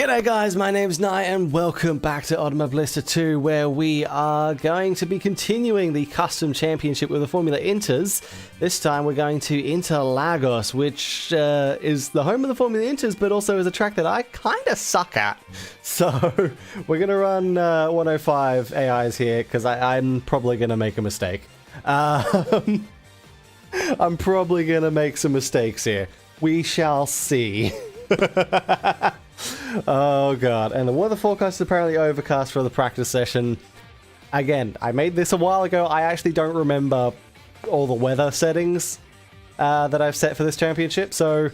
G'day guys, my name's Nye and welcome back to Automobilista 2, where we are going to be continuing the custom championship with the Formula Inters. This time we're going to Interlagos, which is the home of the Formula Inters, but also is a track that I kind of suck at. So we're going to run 105 AIs here, because I'm probably going to make a mistake. I'm probably going to make some mistakes here. We shall see. Oh god, and the weather forecast is apparently overcast for the practice session. Again, I made this a while ago. I actually don't remember all the weather settings that I've set for this championship, so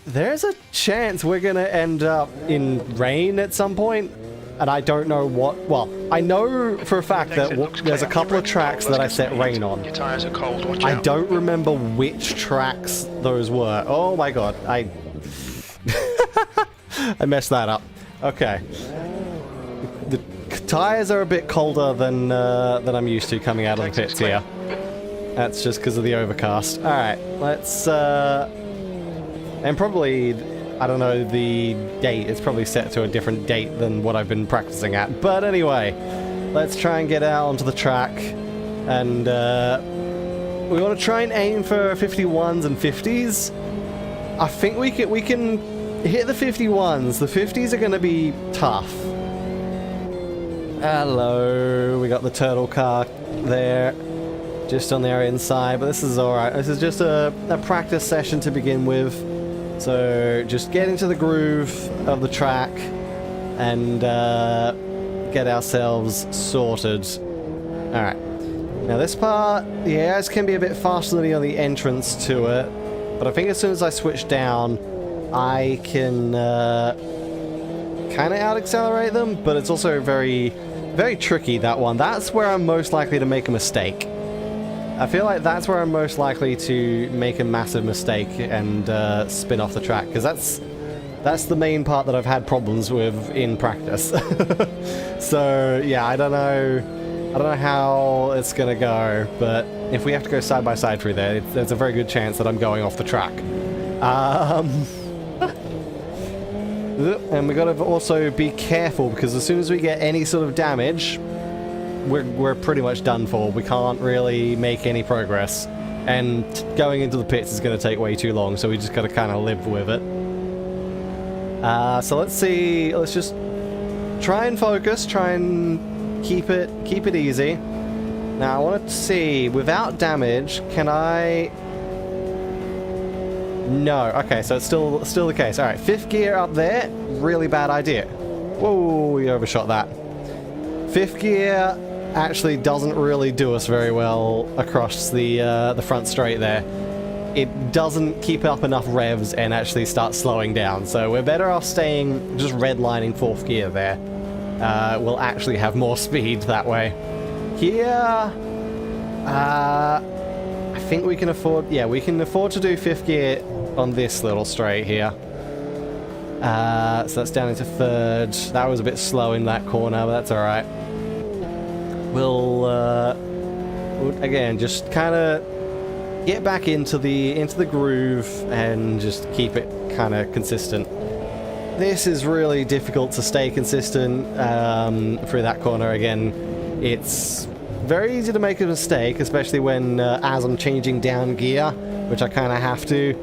there's a chance we're gonna end up in rain at some point, and I don't know what. Well, I know for a fact that there's a couple of tracks that I set rain on. Your tires are cold, watch I out. don't remember which tracks those were. Oh my god, I messed that up. Okay. The tires are a bit colder than I'm used to coming out of the pits here. That's just because of the overcast. Alright, let's... and probably, I don't know, the date. It's probably set to a different date than what I've been practicing at. But anyway, let's try and get out onto the track. And we want to try and aim for 51s and 50s. I think we can hit the 51s. The 50s are going to be tough. Hello. We got the turtle car there. Just on the area inside. But this is alright. This is just a practice session to begin with. So just get into the groove of the track. And get ourselves sorted. Alright. Now this part, the AIs can be a bit faster than me on the entrance to it. But I think as soon as I switch down, I can kind of out-accelerate them, but it's also very, very tricky, that one. That's where I'm most likely to make a mistake. I feel like that's where I'm most likely to make a massive mistake and spin off the track, because that's the main part that I've had problems with in practice. So, yeah, I don't know how it's going to go, but if we have to go side by side through there, there's a very good chance that I'm going off the track. And we got to also be careful, because as soon as we get any sort of damage, we're pretty much done for. We can't really make any progress, and going into the pits is going to take way too long, so we just got to kind of live with it. So let's see. Let's just try and focus. Try and keep it easy. Now I want to see, without damage, can I? No. Okay, so it's still the case. All right, 5th gear up there. Really bad idea. Whoa, we overshot that. 5th gear actually doesn't really do us very well across the front straight there. It doesn't keep up enough revs and actually start slowing down. So we're better off staying just redlining 4th gear there. We'll actually have more speed that way. Here, I think we can afford. Yeah, we can afford to do 5th gear on this little straight here. So that's down into 3rd. That was a bit slow in that corner, but that's all right. We'll again just kind of get back into the groove and just keep it kind of consistent. This is really difficult to stay consistent through that corner again. It's very easy to make a mistake, especially when as I'm changing down gear, which I kind of have to.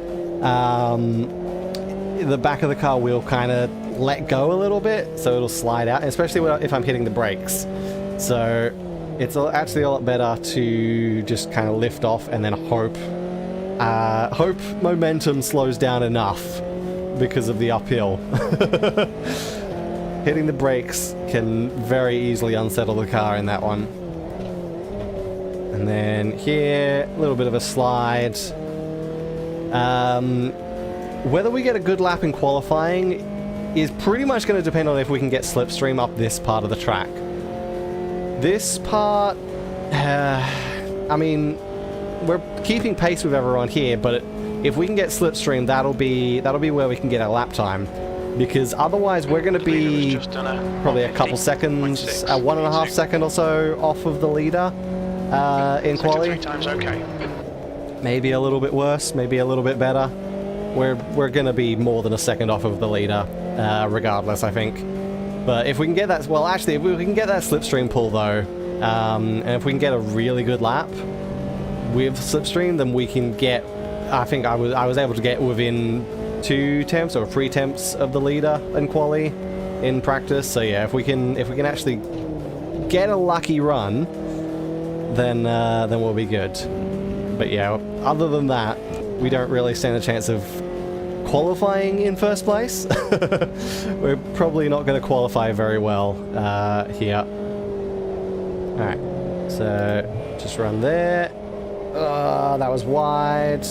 The back of the car will kind of let go a little bit, so it'll slide out, especially if I'm hitting the brakes. So it's actually a lot better to just kind of lift off and then hope momentum slows down enough because of the uphill. Hitting the brakes can very easily unsettle the car in that one. And then here, a little bit of a slide. Whether we get a good lap in qualifying is pretty much going to depend on if we can get slipstream up this part of the track. This part, I mean, we're keeping pace with everyone here, but if we can get slipstream, that'll be where we can get our lap time. Because otherwise we're going to be probably a couple seconds, 1.5 seconds or so off of the leader in quali. Okay. Maybe a little bit worse, maybe a little bit better. we're gonna be more than a second off of the leader, regardless, I think. But if we can get that, well, actually, if we can get that slipstream pull though, and if we can get a really good lap with slipstream, then we can get. I think I was able to get within 2 temps or 3 temps of the leader in quali in practice. So yeah, if we can actually get a lucky run, then we'll be good. But yeah, other than that, we don't really stand a chance of qualifying in first place. We're probably not going to qualify very well here. Alright, so just run there. That was wide.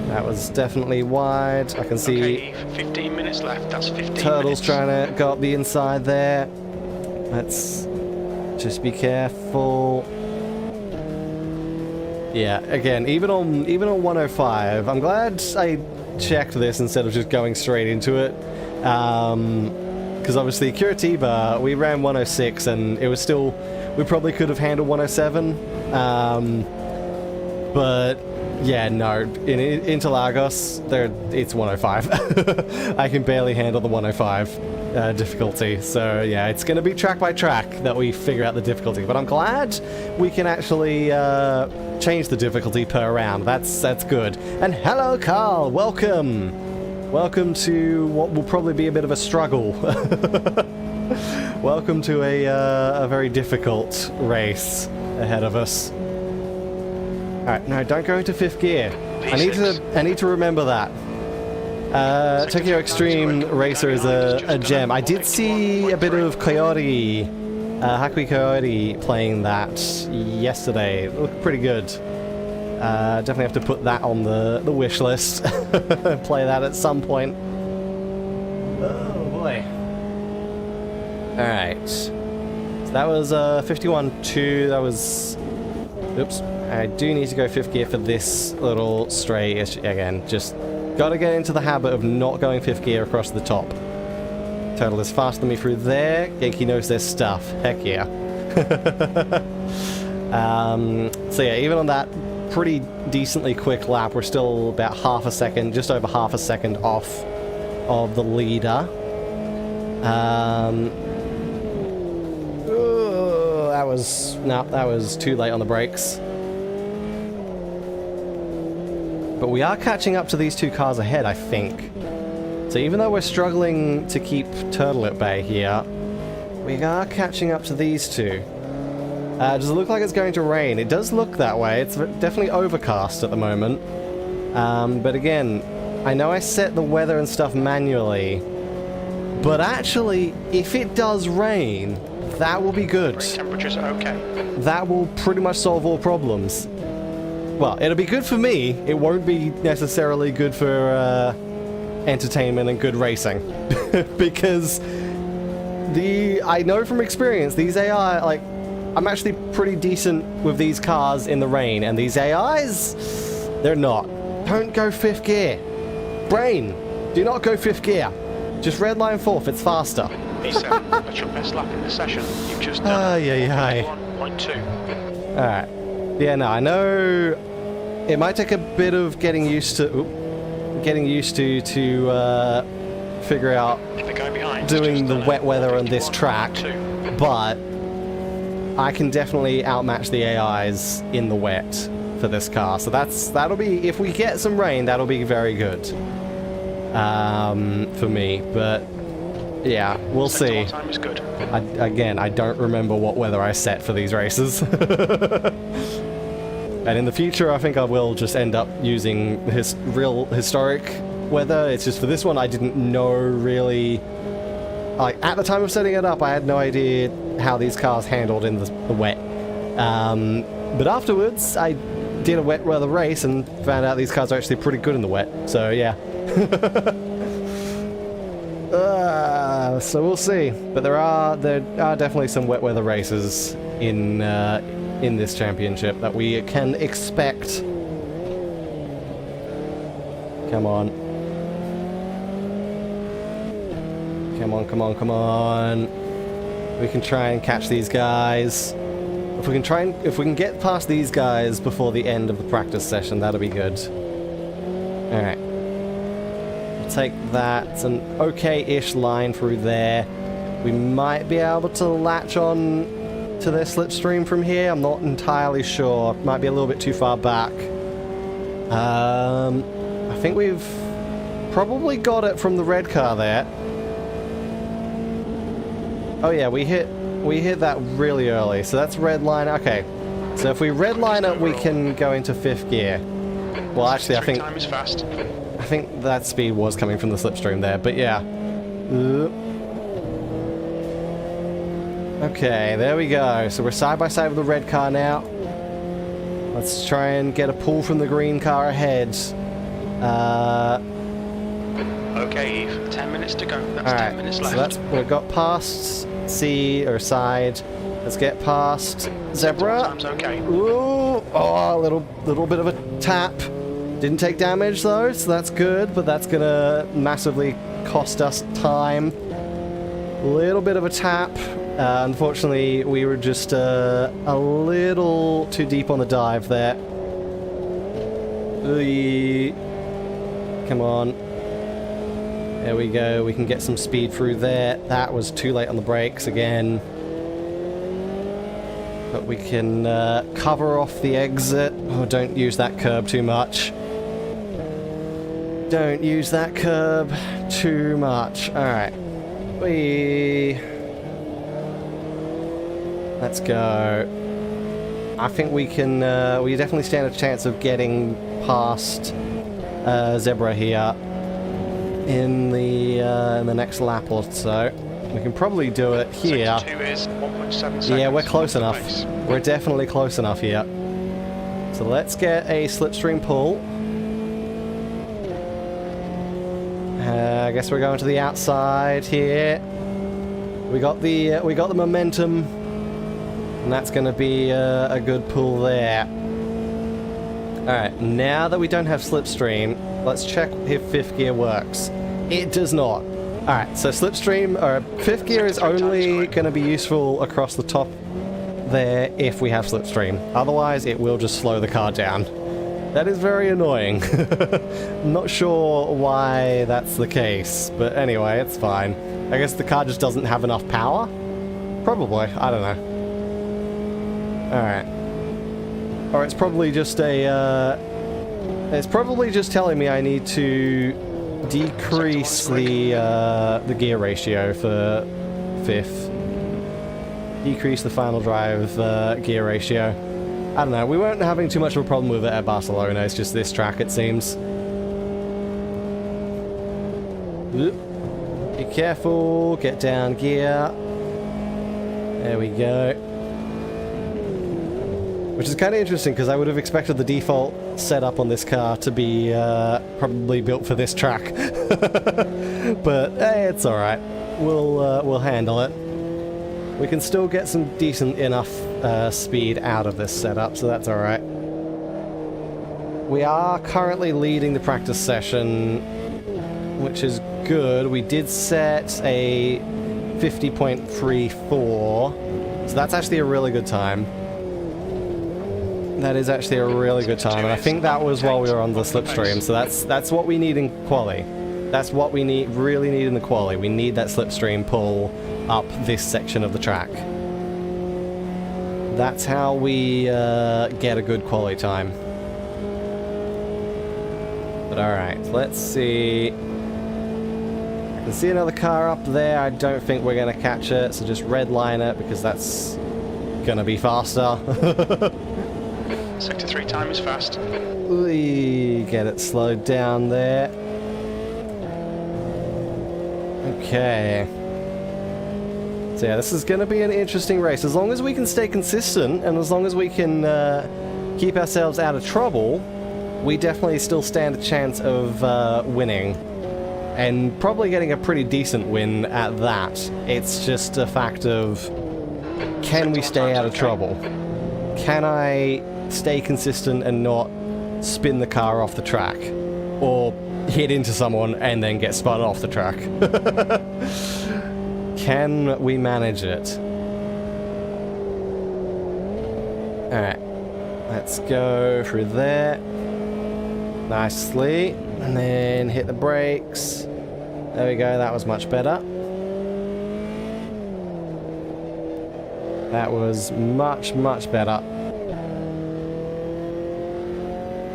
That was definitely wide. I can see 15 minutes left. That's 15 Turtle's minutes. trying to go up the inside there. Let's just be careful. Yeah, again, even on 105, I'm glad I checked this instead of just going straight into it. Because obviously Curitiba, we ran 106 and it was still, we probably could have handled 107. But yeah, no, in Interlagos, it's 105. I can barely handle the 105 difficulty. So yeah, it's going to be track by track that we figure out the difficulty. But I'm glad we can actually change the difficulty per round. That's good. And hello, Carl. Welcome. Welcome to what will probably be a bit of a struggle. Welcome to a very difficult race ahead of us. Alright, no, don't go into 5th gear. I need to remember that. Tokyo Extreme Racer is a gem. I did see a bit of Coyote, Hakui Coyote playing that yesterday. It looked pretty good. Definitely have to put that on the wish list. Play that at some point. Oh boy. Alright. So that was 51.2. That was... Oops. I do need to go 5th gear for this little stray. Again, just gotta get into the habit of not going 5th gear across the top. Turtle is faster than me through there. Genki knows their stuff. Heck yeah. So yeah, even on that pretty decently quick lap, we're still about half a second, just over half a second off of the leader. That was too late on the brakes. But we are catching up to these 2 cars ahead, I think. So even though we're struggling to keep Turtle at bay here, we are catching up to these 2. Does it look like it's going to rain? It does look that way. It's definitely overcast at the moment. But again, I know I set the weather and stuff manually, but actually, if it does rain, that will be good. Temperatures are okay. That will pretty much solve all problems. Well, it'll be good for me. It won't be necessarily good for entertainment and good racing. Because I know from experience, these AI, like, I'm actually pretty decent with these cars in the rain, and these AIs, they're not. Don't go 5th gear. Brain, do not go 5th gear. Just redline 4th, it's faster. P7, that's your best lap in the session. You've just done 1.2. Alright. Yeah, no, I know it might take a bit of getting used to figure out doing the wet weather on this track, but I can definitely outmatch the AIs in the wet for this car. So that'll be, if we get some rain, that'll be very good for me. But yeah, we'll see. Time is good. Again, I don't remember what weather I set for these races. And in the future, I think I will just end up using real historic weather. It's just for this one, I didn't know really... Like, at the time of setting it up, I had no idea how these cars handled in the wet. But afterwards, I did a wet weather race and found out these cars are actually pretty good in the wet. So, yeah. So we'll see. But there are definitely some wet weather races in this championship that we can expect. Come on. Come on, come on, come on. We can try and catch these guys. If we can get past these guys before the end of the practice session, that'll be good. Alright. take that. It's an okay-ish line through there. We might be able to latch on to their slipstream from here. I'm not entirely sure. Might be a little bit too far back. I think we've probably got it from the red car there. Oh yeah, we hit that really early, so that's red line. Okay, so if we red line it, we can go into 5th gear. Well, actually, I think time is fast. I think that speed was coming from the slipstream there, but yeah. Okay, there we go. So we're side by side with the red car now. Let's try and get a pull from the green car ahead. Okay, Eve. 10 minutes to go. That's Alright, 10 minutes so left. we've got past C or side. Let's get past Zebra. Time's okay. Ooh, oh, a little bit of a tap. Didn't take damage though, so that's good, but that's gonna massively cost us time. Little bit of a tap. Unfortunately, we were just a little too deep on the dive there. Come on. There we go. We can get some speed through there. That was too late on the brakes again. But we can cover off the exit. Oh, don't use that curb too much. Don't use that curb too much. Alright. Let's go. I think we can, we definitely stand a chance of getting past Zebra here in the next lap or so. We can probably do it here. 2 is 1.7 seconds. Yeah, we're close off the enough. pace. We're definitely close enough here. So let's get a slipstream pull. I guess we're going to the outside here. We got the momentum, and that's going to be a good pull there. All right, now that we don't have slipstream, let's check if 5th gear works. It does not. All right, so slipstream or 5th gear is only going to be useful across the top there if we have slipstream. Otherwise, it will just slow the car down. That is very annoying. Not sure why that's the case, but anyway, it's fine. I guess the car just doesn't have enough power? Probably, I don't know. Alright. Or it's probably just a, it's probably just telling me I need to decrease the gear ratio for 5th. Decrease the final drive gear ratio. I don't know, we weren't having too much of a problem with it at Barcelona, it's just this track it seems. Be careful, get down gear. There we go. Which is kind of interesting because I would have expected the default setup on this car to be probably built for this track. But hey, it's alright. We'll handle it. We can still get some decent enough speed out of this setup, so that's alright. We are currently leading the practice session, which is good. We did set a 50.34, so that's actually a really good time. That is actually a really good time, and I think that was while we were on the slipstream, so that's what we need in quali. That's what we really need in the quali. We need that slipstream pull up this section of the track. That's how we get a good quali time. But alright, let's see. I can see another car up there. I don't think we're going to catch it, so just red line it because that's going to be faster. Sector 3 time is fast. We get it slowed down there. Okay. So yeah, this is going to be an interesting race. As long as we can stay consistent, and as long as we can keep ourselves out of trouble, we definitely still stand a chance of winning. And probably getting a pretty decent win at that. It's just a fact of, can we stay out of trouble? Can I stay consistent and not spin the car off the track? Or hit into someone and then get spun off the track? Can we manage it? Alright, let's go through there. Nicely. And then hit the brakes. There we go, that was much better. That was much, much better.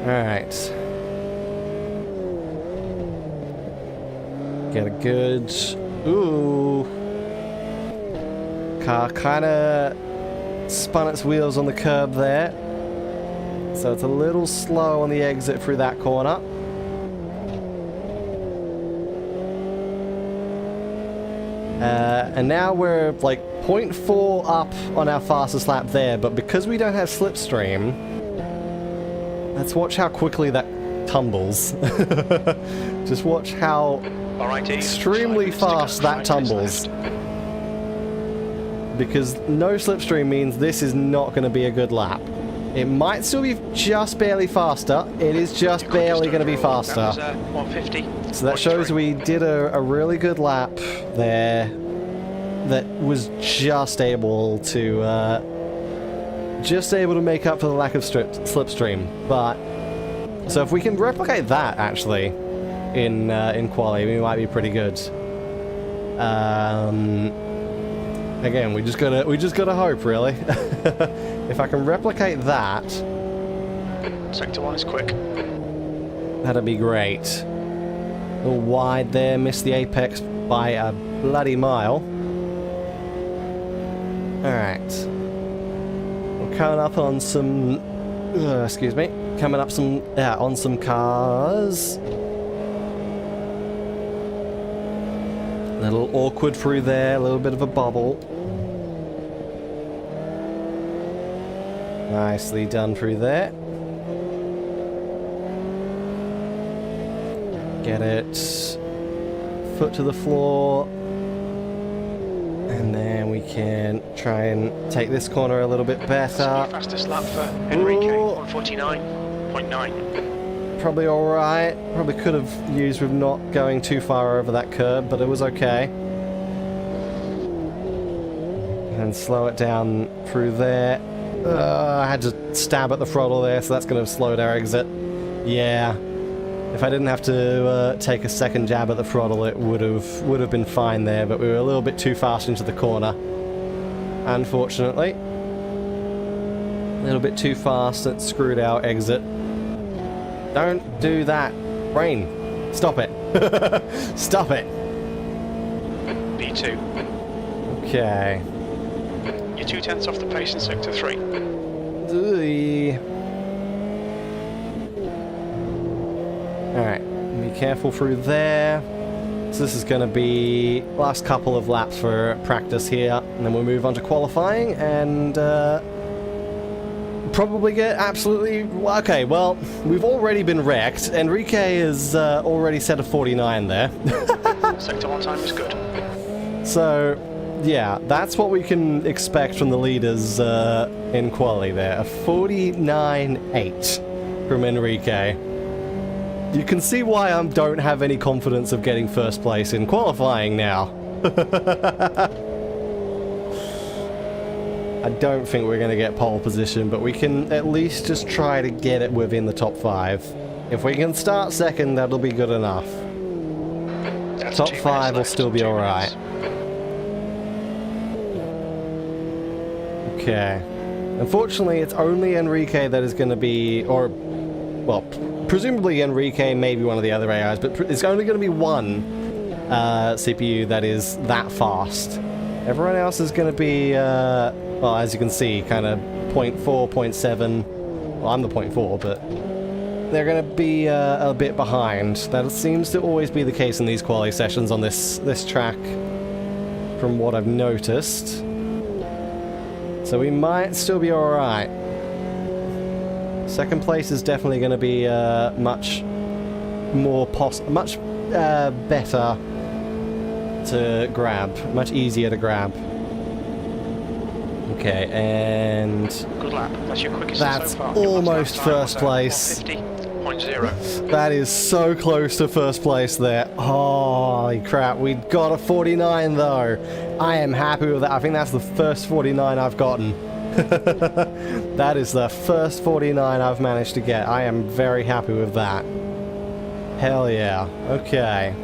Alright. Get a good... Ooh. Car kind of spun its wheels on the curb there. So it's a little slow on the exit through that corner. And now we're like 0.4 up on our fastest lap there, but because we don't have slipstream, let's watch how quickly that tumbles. Just watch how extremely fast that tumbles. Because no slipstream means this is not going to be a good lap. It might still be just barely faster. It is just barely going to be faster. That was, 150. So that shows we did a really good lap there. That was just able to make up for the lack of slipstream. But so if we can replicate that actually in quali, we might be pretty good. Again, we just gotta hope, really. If I can replicate that, Sector 1 is quick. that'd be great. A little wide there, missed the apex by a bloody mile. Alright. We're coming up on some... excuse me. Coming up on some cars. A little awkward through there, a little bit of a bobble. Nicely done through there. Get it. Foot to the floor. And then we can try and take this corner a little bit better. Fastest lap for Enrique, 149.9. Probably alright. Probably could have used with not going too far over that curb, but it was okay. And slow it down through there. I had to stab at the throttle there, so that's going to have slowed our exit. Yeah. If I didn't have to take a second jab at the throttle, it would have been fine there, but we were a little bit too fast into the corner. Unfortunately. A little bit too fast, it screwed our exit. Don't do that. Brain. Stop it. Stop it. B2. Okay. You're 2/10 off the pace in Sector 3. Alright, be careful through there. So this is going to be last couple of laps for practice here, and then we'll move on to qualifying, and probably get absolutely... Okay, well, we've already been wrecked. Enrique has already set a 49 there. Sector 1 time is good. So, yeah, that's what we can expect from the leaders in quali there. A 49.8 from Enrique. You can see why I don't have any confidence of getting first place in qualifying now. I don't think we're going to get pole position, but we can at least just try to get it within the top 5. If we can start second, that'll be good enough. That's Top 2 5 will minutes still left, be 2 alright. minutes. Okay. Unfortunately, it's only Enrique that is going to be, or, well, presumably Enrique, maybe one of the other AIs, but it's only going to be one CPU that is that fast. Everyone else is going to be, well, as you can see, kind of 0.4, 0.7. Well, I'm the 0.4, but they're going to be a bit behind. That seems to always be the case in these quali sessions on this track, from what I've noticed. So we might still be alright. Second place is definitely going to be much better to grab, much easier to grab. Okay, and Good lap. That's your quickest that's so far. Your almost last lap first time place. was 150.0. That is so close to first place there. Holy crap, we got a 49 though. I am happy with that. I think that's the first 49 I've gotten. That is the first 49 I've managed to get. I am very happy with that. Hell yeah. Okay.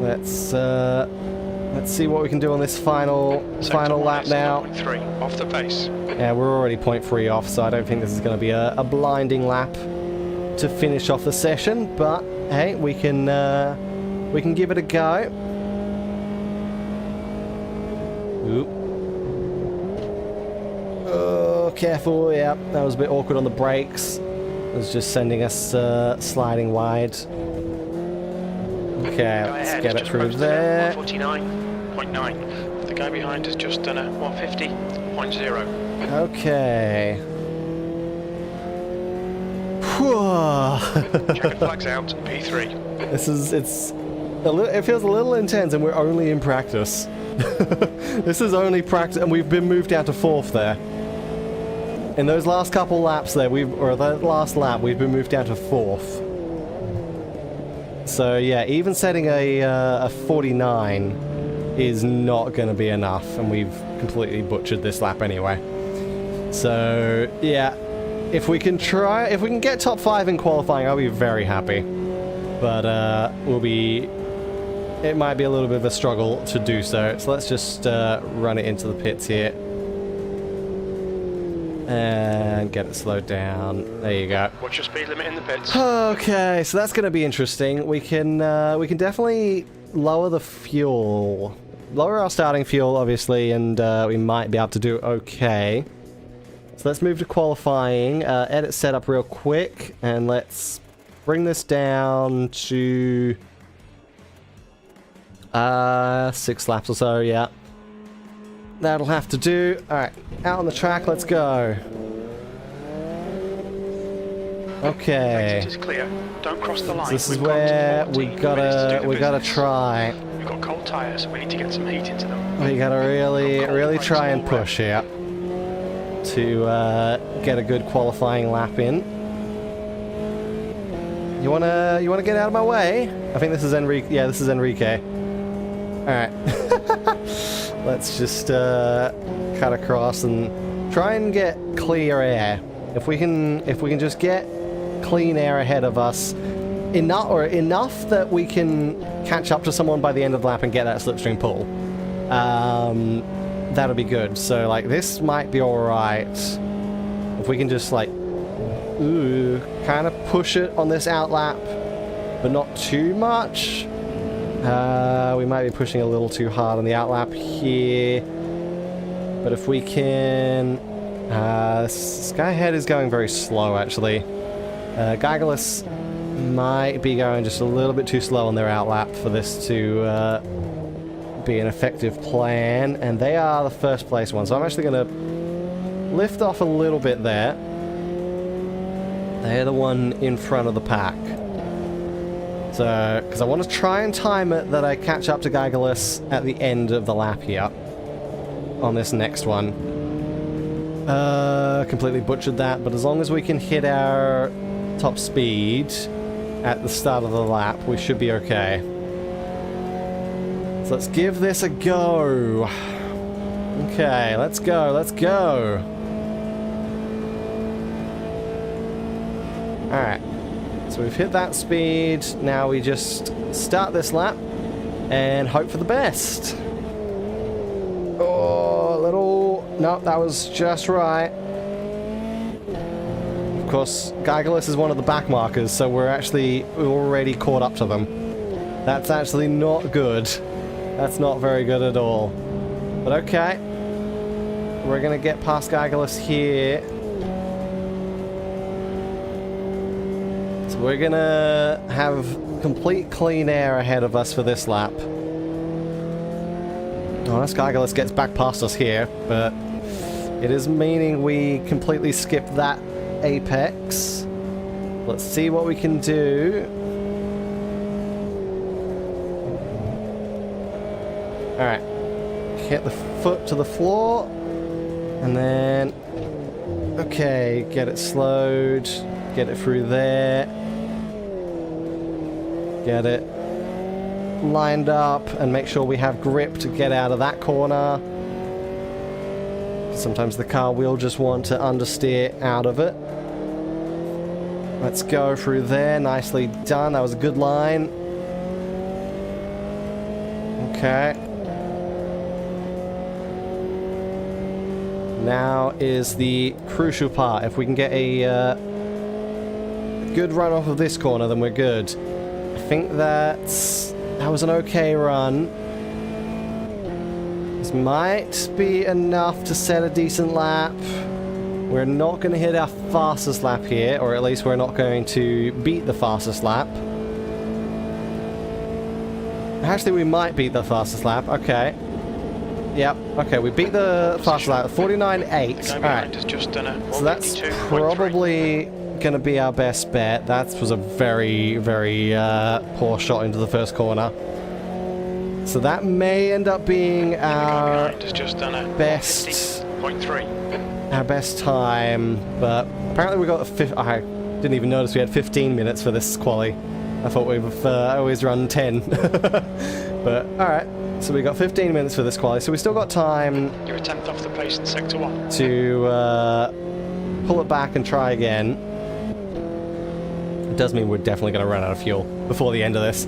Let's see what we can do on this final lap now. 0.3 off the pace. Yeah, we're already 0.3 off, so I don't think this is going to be a blinding lap to finish off the session. But hey, we can give it a go. Oop. Oh, careful! Yeah, that was a bit awkward on the brakes. It was just sending us sliding wide. Okay, let's get it through there. 149.9. The guy behind has just done a 150.0. Okay. Checkered flags out, P3. It feels a little intense, and we're only in practice. This is only practice, and we've been moved down to 4th there. In those last couple laps there, that last lap, we've been moved down to 4th. So yeah, even setting a 49 is not going to be enough, and we've completely butchered this lap anyway. So yeah, if we can get top 5 in qualifying, I'll be very happy. But it might be a little bit of a struggle to do so. So let's just run it into the pits here. And get it slowed down. There you go. What's your speed limit in the pits? Okay, so that's going to be interesting. We can definitely lower the fuel, lower our starting fuel, obviously, and we might be able to do okay. So let's move to qualifying. Edit setup real quick, and let's bring this down to 6 laps or so. Yeah. That'll have to do. Alright, out on the track, let's go. Okay. Exit is clear. Don't cross the line. This is where we gotta try. We've got cold tyres, we need to get some heat into them. We gotta really try and push here to get a good qualifying lap in. You wanna get out of my way? I think this is Enrique. Yeah, this is Enrique. Alright. Let's just cut across and try and get clear air. If we can just get clean air ahead of us, enough that we can catch up to someone by the end of the lap and get that slipstream pull. That'll be good. So like this might be all right. If we can just like, kind of push it on this out lap, but not too much. We might be pushing a little too hard on the outlap here. But if we can... Skyhead is going very slow, actually. Geigerless might be going just a little bit too slow on their outlap for this to be an effective plan. And they are the first place one, so I'm actually going to lift off a little bit there. They're the one in front of the pack. So, because I want to try and time it that I catch up to Geigerless at the end of the lap here. On this next one. Completely butchered that, but as long as we can hit our top speed at the start of the lap, we should be okay. So let's give this a go. Okay, let's go, let's go. Alright. So we've hit that speed, now we just start this lap and hope for the best. Oh, no, that was just right. Of course, Geigerless is one of the back markers, so we're already caught up to them. That's actually not good. That's not very good at all. But okay. We're gonna get past Geigerless here. We're gonna have complete clean air ahead of us for this lap. Unless Geigerless gets back past us here, but it is meaning we completely skip that apex. Let's see what we can do. Alright. Hit the foot to the floor. And then... Okay, get it slowed. Get it through there. Get it lined up and make sure we have grip to get out of that corner. Sometimes the car will just want to understeer out of it. Let's go through there. Nicely done. That was a good line. Okay. Now is the crucial part. If we can get a good run off of this corner, then we're good. I think that was an okay run. This might be enough to set a decent lap. We're not going to hit our fastest lap here, or at least we're not going to beat the fastest lap. Actually, we might beat the fastest lap. Okay. Yep. Okay, we beat the fastest lap. 49.8. Alright. So that's probably going to be our best bet. That was a very, very poor shot into the first corner. So that may end up being our best time, but apparently we got I didn't even notice we had 15 minutes for this quali. I thought we've always run 10. But alright, so we got 15 minutes for this quali, so we still got time. You're a tenth off the pace in sector 1. To pull it back and try again. It does mean we're definitely going to run out of fuel before the end of this.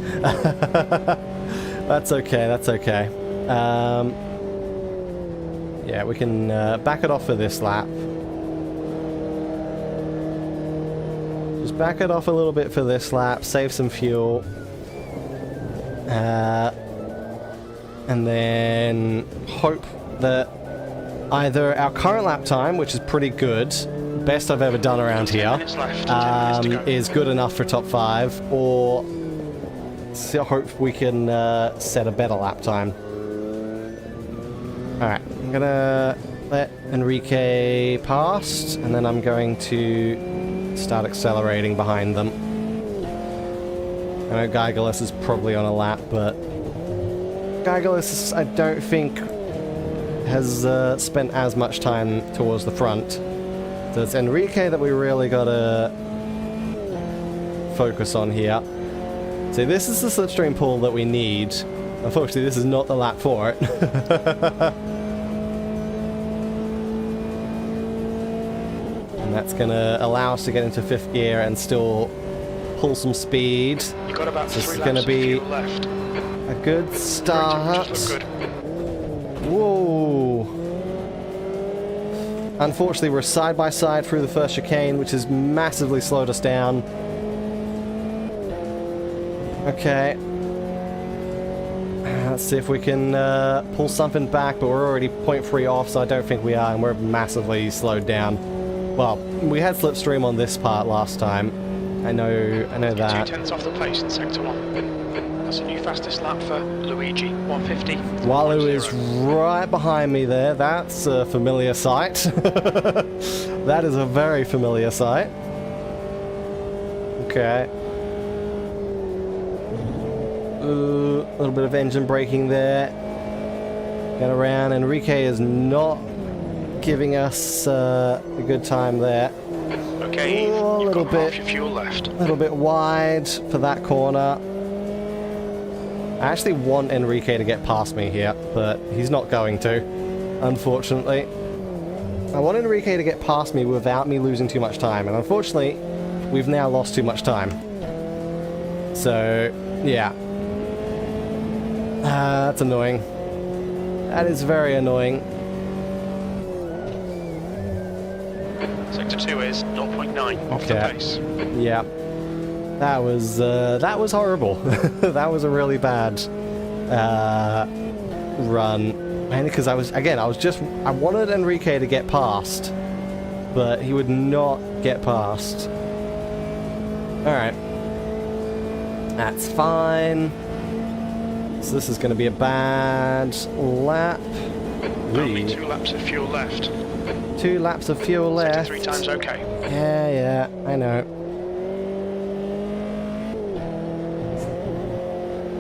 That's okay, that's okay. Yeah, we can back it off for this lap. Just back it off a little bit for this lap, save some fuel. And then hope that either our current lap time, which is pretty good, best I've ever done around here, is good enough for top 5, or hope we can set a better lap time. Alright, I'm gonna let Enrique pass, and then I'm going to start accelerating behind them. I know Geigelis is probably on a lap, but Geigelis, I don't think, has spent as much time towards the front. So it's Enrique that we really gotta focus on here. So this is the slipstream pull that we need. Unfortunately, this is not the lap for it. And that's going to allow us to get into 5th gear and still pull some speed. You've got about this is going to be a good start. Whoa. Unfortunately, we're side by side through the first chicane, which has massively slowed us down. Okay. Let's see if we can pull something back, but we're already 0.3 off, so I don't think we are, and we're massively slowed down. Well, we had slipstream on this part last time. I know that. 2 tenths off the pace in sector 1. That's a new fastest lap for Luigi, 150. Walu is right behind me there. That's a familiar sight. That is a very familiar sight. Okay. A little bit of engine braking there. Get around. Enrique is not giving us a good time there. Okay, you've got half your fuel left. A little bit wide for that corner. I actually want Enrique to get past me here, but he's not going to, unfortunately. I want Enrique to get past me without me losing too much time, and unfortunately, we've now lost too much time. So, yeah. That's annoying. That is very annoying. Sector 2 is 0.9 off the pace. Yeah. That was horrible. That was a really bad run. Mainly because I wanted Enrique to get past, but he would not get past. Alright. That's fine. So this is going to be a bad lap. Only 2 laps of fuel left. 2 laps of fuel left. 3 times okay. Yeah, I know.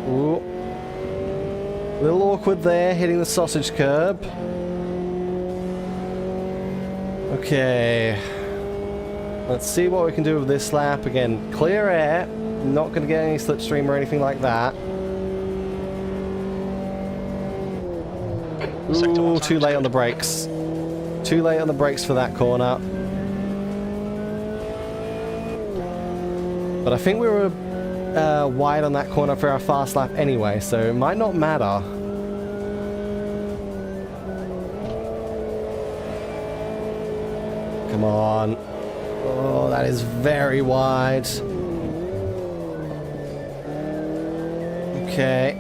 Ooh. A little awkward there, hitting the sausage curb. Okay. Let's see what we can do with this lap. Again, clear air. Not going to get any slipstream or anything like that. Ooh, too late on the brakes. Too late on the brakes for that corner. But I think we were wide on that corner for our fast lap anyway, so it might not matter. Come on. Oh, that is very wide. Okay.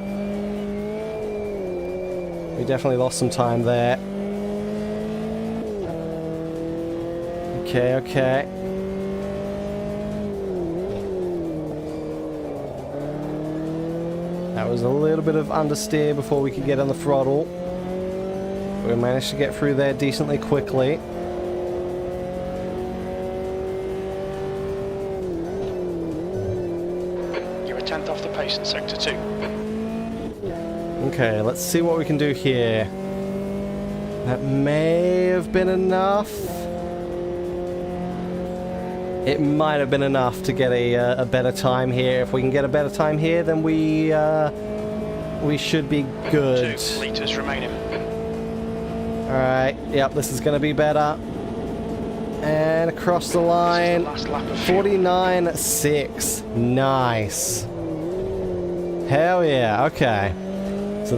We definitely lost some time there. Okay, okay. That was a little bit of understeer before we could get on the throttle. We managed to get through there decently quickly. Tenth off the pace in sector 2. Okay, let's see what we can do here. That may have been enough. It might have been enough to get a better time here. If we can get a better time here, then we should be good. 2 litres remaining. Alright, yep, this is going to be better. And across the line, 49.6. Nice. Hell yeah, okay. So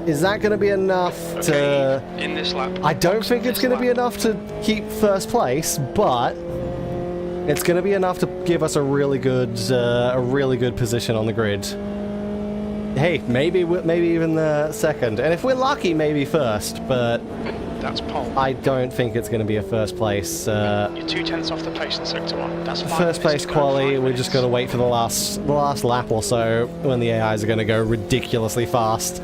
is that going to be enough to... In this lap. I don't think it's going to be enough to keep first place, but it's going to be enough to give us a really good position on the grid. Hey, maybe even the second. And if we're lucky, maybe first, but... That's pole. I don't think it's going to be a first place. You're 2/10 off the pace in sector 1. That's first place quali. We're just going to wait for the last lap or so when the AIs are going to go ridiculously fast.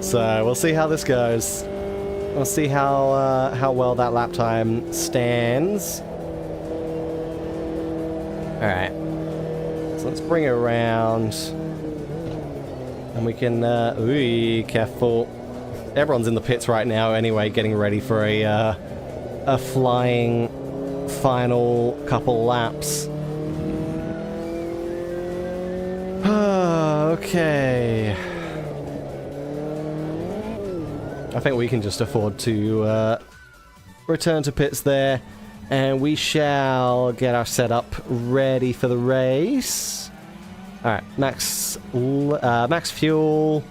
So we'll see how this goes. We'll see how well that lap time stands. All right. So let's bring it around, and we can. Ooh, careful. Everyone's in the pits right now anyway, getting ready for a flying final couple laps. Okay. I think we can just afford to return to pits there, and we shall get our setup ready for the race. Alright, max fuel.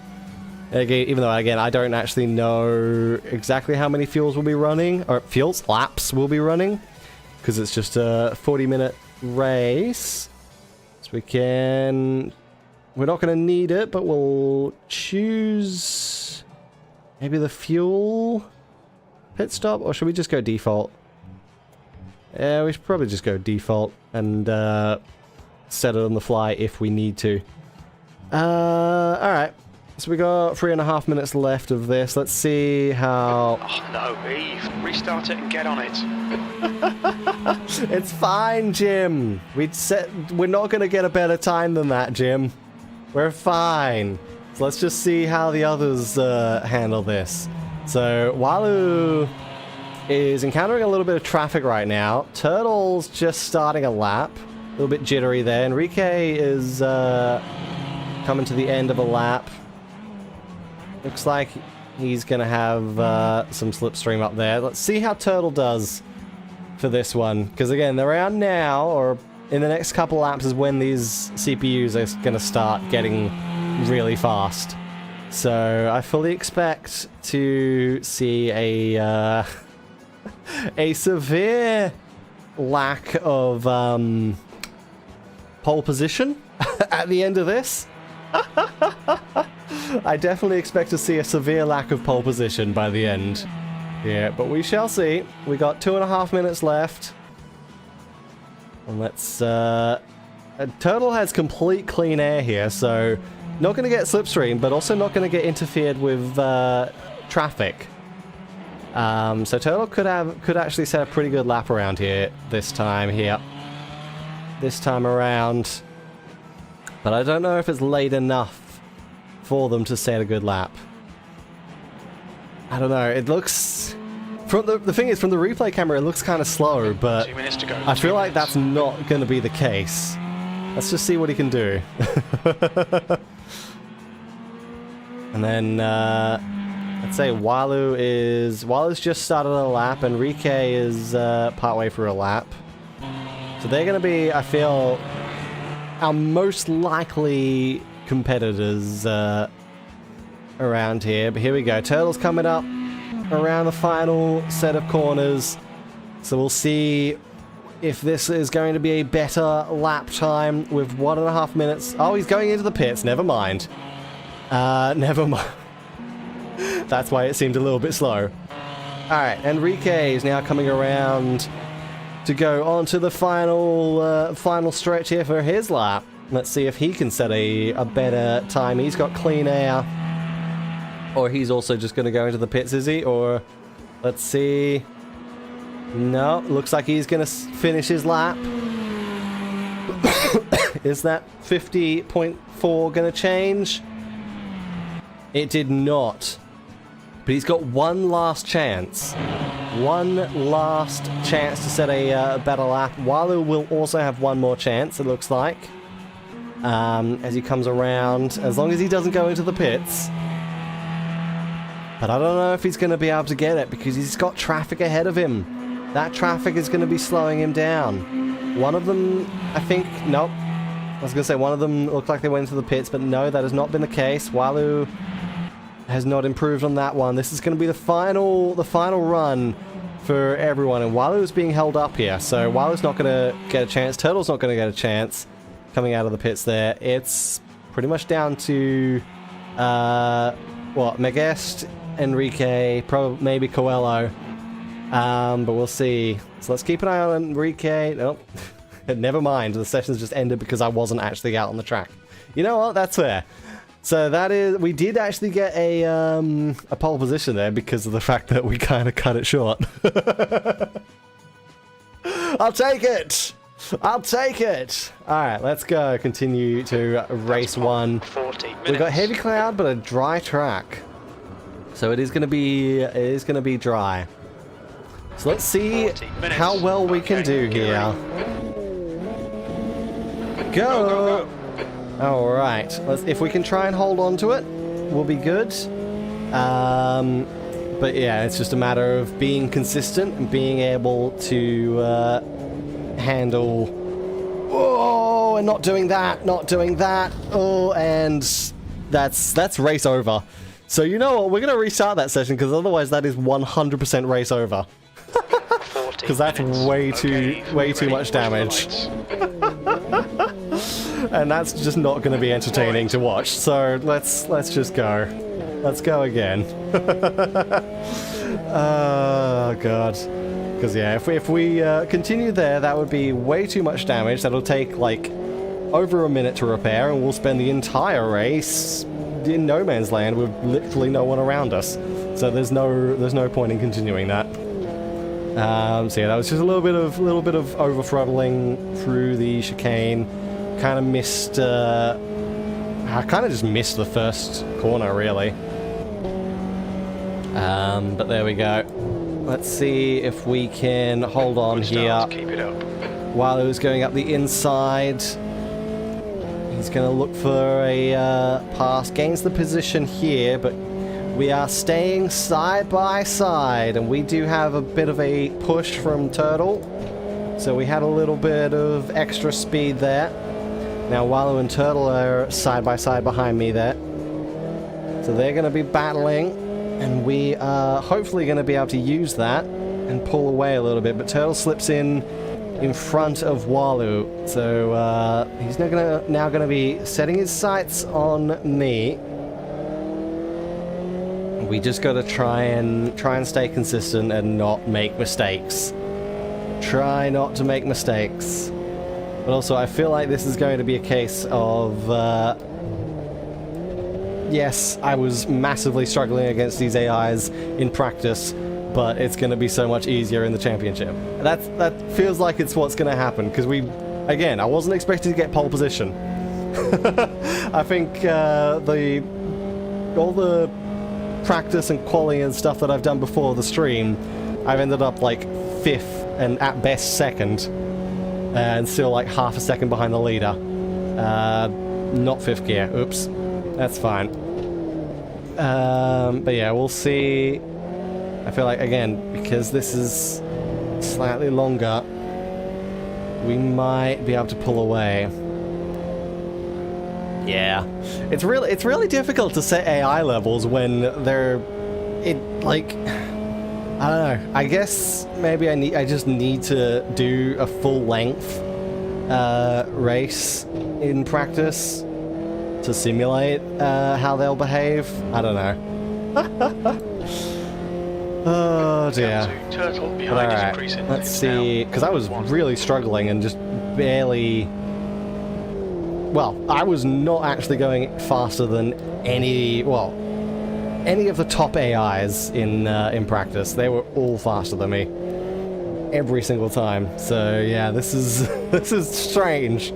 Even though, again, I don't actually know exactly how many fuels will be running, or laps will be running, because it's just a 40-minute race. So we're not going to need it, but we'll choose maybe the fuel pit stop, or should we just go default? Yeah, we should probably just go default and set it on the fly if we need to. Alright. So we got 3.5 minutes left of this. Let's see how... Oh no, Eve. Restart it and get on it. It's fine, Jim. We're not going to get a better time than that, Jim. We're fine. So let's just see how the others handle this. So Walu is encountering a little bit of traffic right now. Turtle's just starting a lap. A little bit jittery there. Enrique is coming to the end of a lap. Looks like he's going to have some slipstream up there. Let's see how Turtle does for this one. Because again, around now, or in the next couple laps, is when these CPUs are going to start getting really fast. So I fully expect to see a severe lack of pole position at the end of this. I definitely expect to see a severe lack of pole position by the end. Yeah, but we shall see. We got 2.5 minutes left. And let's... Turtle has complete clean air here, so not going to get slipstream, but also not going to get interfered with traffic. So Turtle could actually set a pretty good lap around here this time around. But I don't know if it's late enough for them to set a good lap. I don't know. It looks... The thing is, from the replay camera, it looks kind of slow, but 2 minutes to go. I feel like that's not going to be the case. Let's just see what he can do. And then, let's say Walu's just started a lap, and Enrique is partway through a lap. So they're going to be, I feel, our most likely competitors around here. But here we go. Turtle's coming up around the final set of corners. So we'll see if this is going to be a better lap time with 1.5 minutes. Oh, he's going into the pits. Never mind. Never mind. That's why it seemed a little bit slow. Alright, Enrique is now coming around to go on to the final stretch here for his lap. Let's see if he can set a better time. He's got clean air. Or he's also just going to go into the pits, is he? Or, let's see. No, looks like he's going to finish his lap. Is that 50.4 going to change? It did not. But he's got one last chance. One last chance to set a better lap. Walu will also have one more chance, it looks like. As he comes around. As long as he doesn't go into the pits. But I don't know if he's going to be able to get it because he's got traffic ahead of him. That traffic is going to be slowing him down. One of them, I think, nope. I was going to say one of them looked like they went into the pits, but no, that has not been the case. Walu has not improved on that one. This is going to be the final run for everyone, and Walu's being held up here, so Walu's not going to get a chance. Turtle's not going to get a chance coming out of the pits there. It's pretty much down to, Megest, Enrique, maybe Coelho. But we'll see. So let's keep an eye on Enrique. Nope. Never mind. The session's just ended because I wasn't actually out on the track. You know what? That's fair. So that is... We did actually get a pole position there because of the fact that we kind of cut it short. I'll take it! I'll take it! Alright, let's go. Continue to race 1. We've got heavy cloud, but a dry track. So it is going to be dry. So let's see how well we can do here. Go! Alright, if we can try and hold on to it, we'll be good. But yeah, it's just a matter of being consistent and being able to handle... Oh, and not doing that. Oh, and that's race over. So you know what, we're going to restart that session because otherwise that is 100% race over. Because that's way too much damage. And that's just not going to be entertaining to watch. So let's just go. Let's go again. Oh god. Because yeah, if we continue there, that would be way too much damage. That'll take like over a minute to repair, and we'll spend the entire race in no man's land with literally no one around us. So there's no point in continuing that. So yeah, that was just a little bit of over throttling through the chicane. Kind of missed. I kind of just missed the first corner, really. But there we go. Let's see if we can hold on here. Keep it up. While it was going up the inside, he's going to look for a pass. Gains the position here, but we are staying side by side, and we do have a bit of a push from Turtle. So we had a little bit of extra speed there. Now Walu and Turtle are side by side behind me there. So they're going to be battling, and we are hopefully going to be able to use that and pull away a little bit. But Turtle slips in front of Walu. So he's now going to be setting his sights on me. We just got to try and stay consistent and not make mistakes. Try not to make mistakes. But also, I feel like this is going to be a case of, yes, I was massively struggling against these AIs in practice, but it's going to be so much easier in the championship. That feels like it's what's going to happen, because again, I wasn't expecting to get pole position. I think all the practice and quality and stuff that I've done before the stream, I've ended up like 5th and at best 2nd. And still like half a second behind the leader. Not 5th gear. Oops. That's fine. But yeah, we'll see. I feel like, again, because this is slightly longer, we might be able to pull away. Yeah, it's really difficult to set AI levels when they're like, I don't know. I guess maybe I just need to do a full length race in practice to simulate how they'll behave. I don't know. Oh dear. Turtle But behind is alright, increasing. let's It's see, now because I was 1. really struggling and just barely... Well, I was not actually going faster than any of the top AIs in practice. They were all faster than me. Every single time. So yeah, this is this is strange.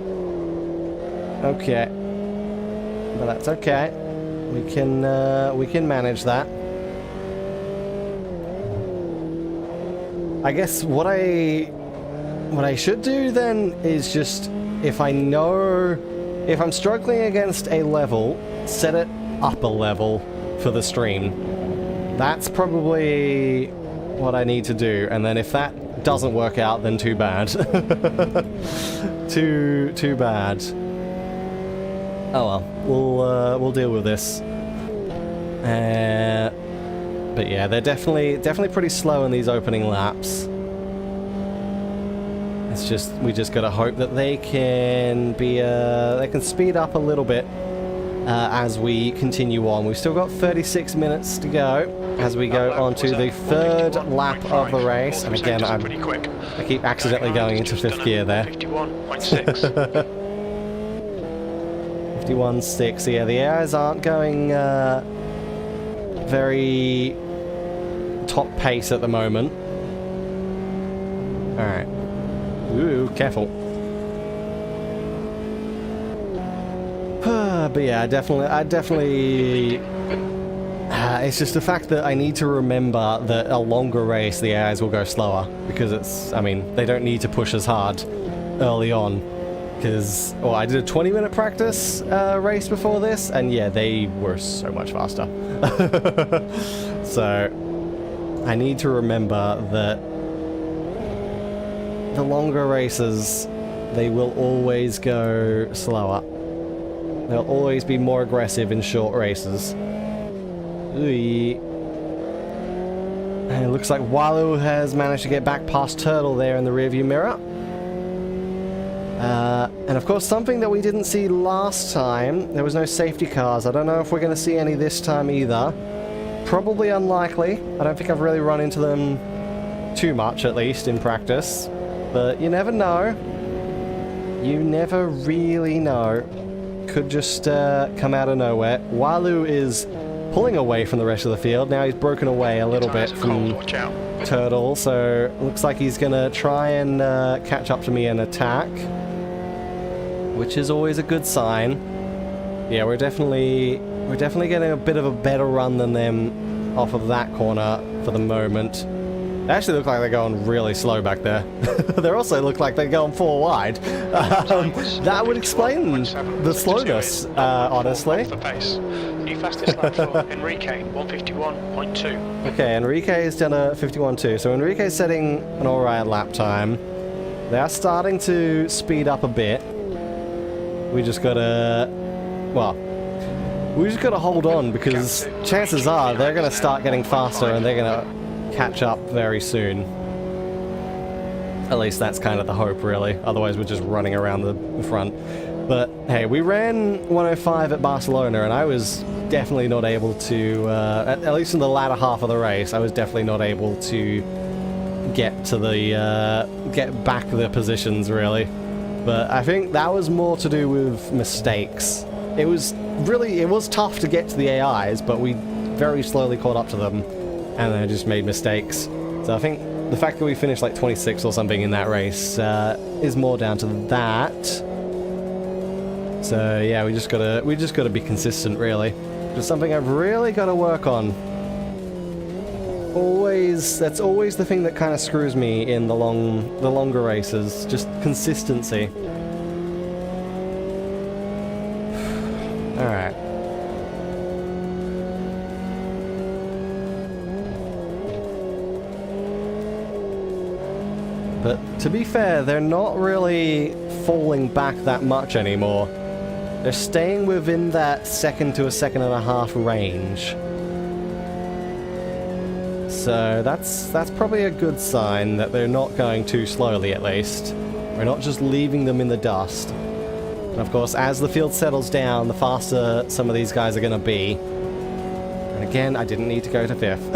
Okay. But that's okay. We can manage that. I guess what I should do then is just, if I'm struggling against a level, set it up a level for the stream. That's probably what I need to do, and then if that doesn't work out, then too bad. too bad. Oh well, we'll deal with this. But yeah, they're definitely pretty slow in these opening laps. It's just, we just gotta hope that they can be they can speed up a little bit as we continue on. We've still got 36 minutes to go as we go on to the third lap of the race. And again, I keep accidentally going into fifth gear there. 51.6. 51.6. Yeah, the airs aren't going very top pace at the moment. Alright. Ooh, careful. But yeah, I definitely it's just the fact that I need to remember that a longer race, the AIs will go slower, because it's, I mean, they don't need to push as hard early on. Because, well, I did a 20-minute practice race before this, and yeah, they were so much faster. So, I need to remember that the longer races, they will always go slower. They'll always be more aggressive in short races. Ooh. And it looks like Walu has managed to get back past Turtle there in the rearview mirror. And of course, something that we didn't see last time, there was no safety cars. I don't know if we're going to see any this time either. Probably unlikely. I don't think I've really run into them too much, at least, in practice. But you never know. You never really know. Could just come out of nowhere. Walu is pulling away from the rest of the field. Now he's broken away a little bit from Turtle, so looks like he's going to try and catch up to me and attack, which is always a good sign. Yeah, we're definitely getting a bit of a better run than them off of that corner for the moment. They actually look like they're going really slow back there. They also look like they're going 4 wide. That would explain the slowness, honestly. New fastest lap for Enrique, 151.2. Okay, Enrique's done a 51.2, so Enrique's setting an alright lap time. They are starting to speed up a bit. We just gotta... well, we just gotta hold on, because chances are they're gonna start getting faster and they're gonna catch up very soon. At least that's kind of the hope, really. Otherwise we're just running around the front. But hey, we ran 105 at Barcelona, and I was definitely not able to, at least in the latter half of the race, I was definitely not able to get to the, get back the positions, really. But I think that was more to do with mistakes. It was tough to get to the AIs, but we very slowly caught up to them, and I just made mistakes. So I think the fact that we finished like 26 or something in that race is more down to that. So yeah, we just gotta be consistent, really. Just something I've really got to work on. That's always the thing that kind of screws me in the longer races. Just consistency. All right. But To be fair, they're not really falling back that much anymore. They're staying within that 1 to 1.5 seconds range. So that's probably a good sign that they're not going too slowly, at least. We're not just leaving them in the dust. And of course, as the field settles down, the faster some of these guys are going to be. And again, I didn't need to go to 5th.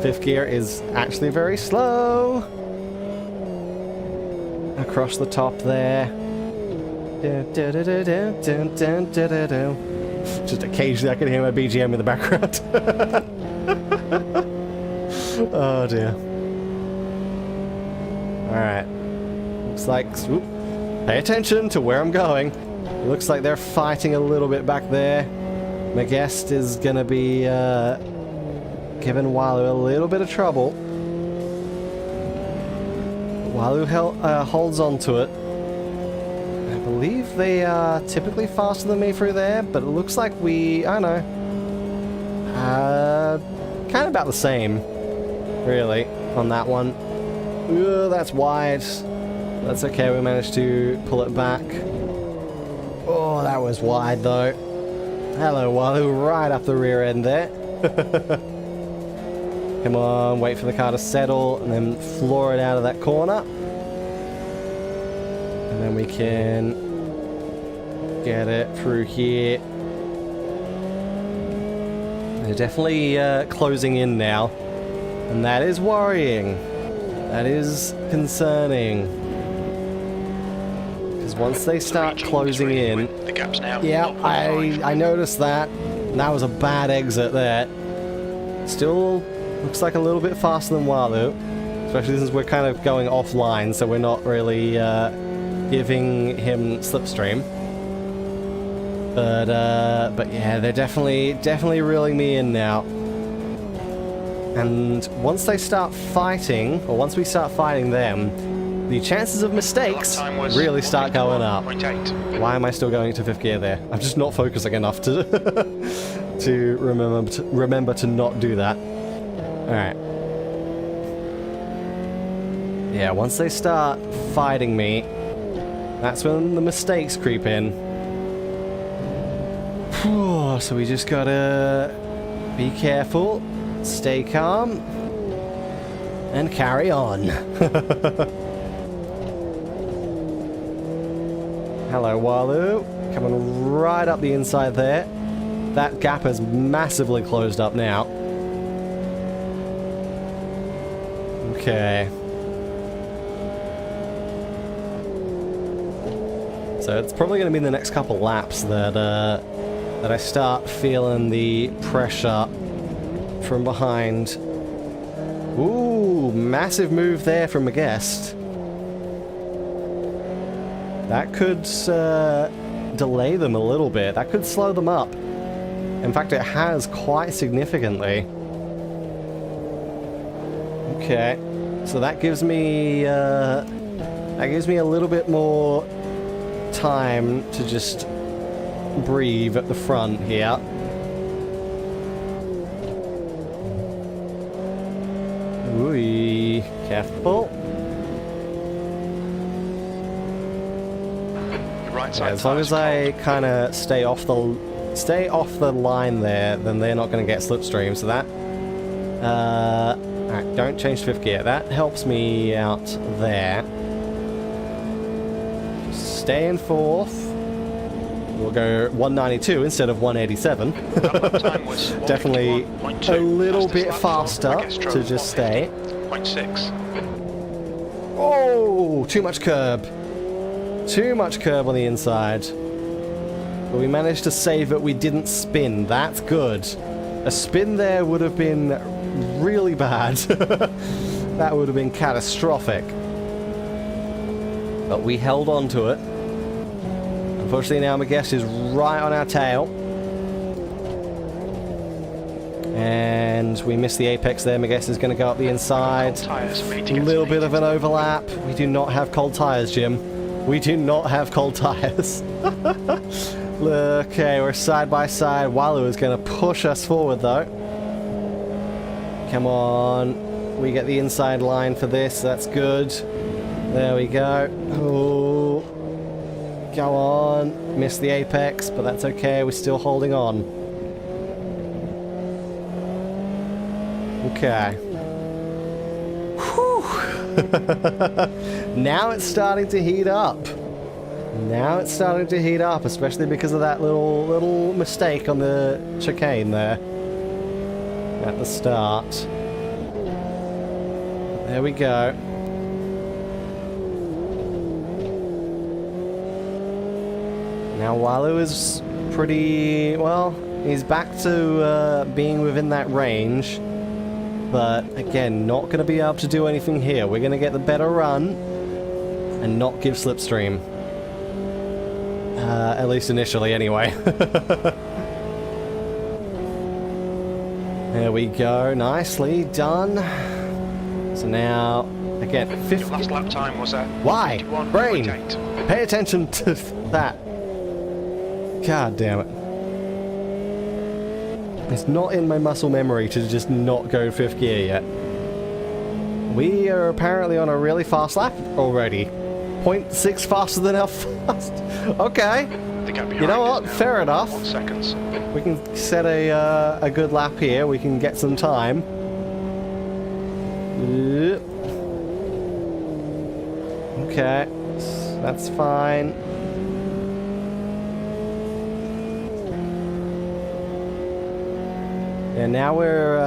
5th gear is actually very slow. Across the top there. Just occasionally I can hear my BGM in the background. Oh dear. Alright. Looks like... Oop, pay attention to where I'm going. Looks like they're fighting a little bit back there. My guest is gonna be giving Walu a little bit of trouble. Walu holds on to it. I believe they are typically faster than me through there, but it looks like we... I don't know. Kind of about the same, really, on that one. Ooh, that's wide. That's okay, we managed to pull it back. Oh, that was wide, though. Hello, Walu, right up the rear end there. Come on, wait for the car to settle, and then floor it out of that corner. And then we can get it through here. They're definitely closing in now, and that is worrying. That is concerning. Because once they start closing in... The gap's now Yeah, I noticed that. That was a bad exit there. Still looks like a little bit faster than Walu, especially since we're kind of going offline, so we're not really giving him slipstream. But yeah, they're definitely reeling me in now. And once they start fighting, or once we start fighting them, the chances of mistakes really start going up. Why am I still going to 5th gear there? I'm just not focusing enough to to remember to not do that. Alright. Yeah, once they start fighting me, that's when the mistakes creep in. So we just gotta be careful, stay calm, and carry on. Hello, Walu. Coming right up the inside there. That gap has massively closed up now. Okay. So it's probably going to be the next couple laps that that I start feeling the pressure from behind. Ooh, massive move there from a guest. That could delay them a little bit. That could slow them up. In fact, it has quite significantly. Okay, so that gives me a little bit more time to just breathe at the front here. Ooh, careful. Yeah, as long as I kind of stay off the line there, then they're not going to get slipstream. So that alright, don't change 5th gear. That helps me out there. Just stay in 4th. We'll go 192 instead of 187. Definitely a little bit faster to just stay. 0.6. Oh, too much curb. Too much curb on the inside. But we managed to save it. We didn't spin. That's good. A spin there would have been really bad. That would have been catastrophic. But we held on to it. Unfortunately, now my guest is right on our tail. And we missed the apex there. My guest is going to go up the inside. A little bit of an overlap. We do not have cold tires, Jim. We do not have cold tires. Okay, we're side by side. Walu is going to push us forward, though. Come on. We get the inside line for this. That's good. There we go. Oh, go on. Missed the apex, but that's okay. We're still holding on. Okay. Whew. Now it's starting to heat up. Now it's starting to heat up, especially because of that little mistake on the chicane there at the start. There we go. Now Walu is pretty, well, he's back to being within that range. But again, not going to be able to do anything here. We're going to get the better run and not give slipstream. At least initially, anyway. There we go. Nicely done. So now, again, 50... Your last lap time was Why? Brain! 51.8. Pay attention to that. God damn it. It's not in my muscle memory to just not go 5th gear yet. We are apparently on a really fast lap already. 0.6 faster than our fast. Okay. The gap behind You know what? is now Fair enough. 1 seconds. We can set a good lap here. We can get some time. Okay. That's fine. Yeah, now we're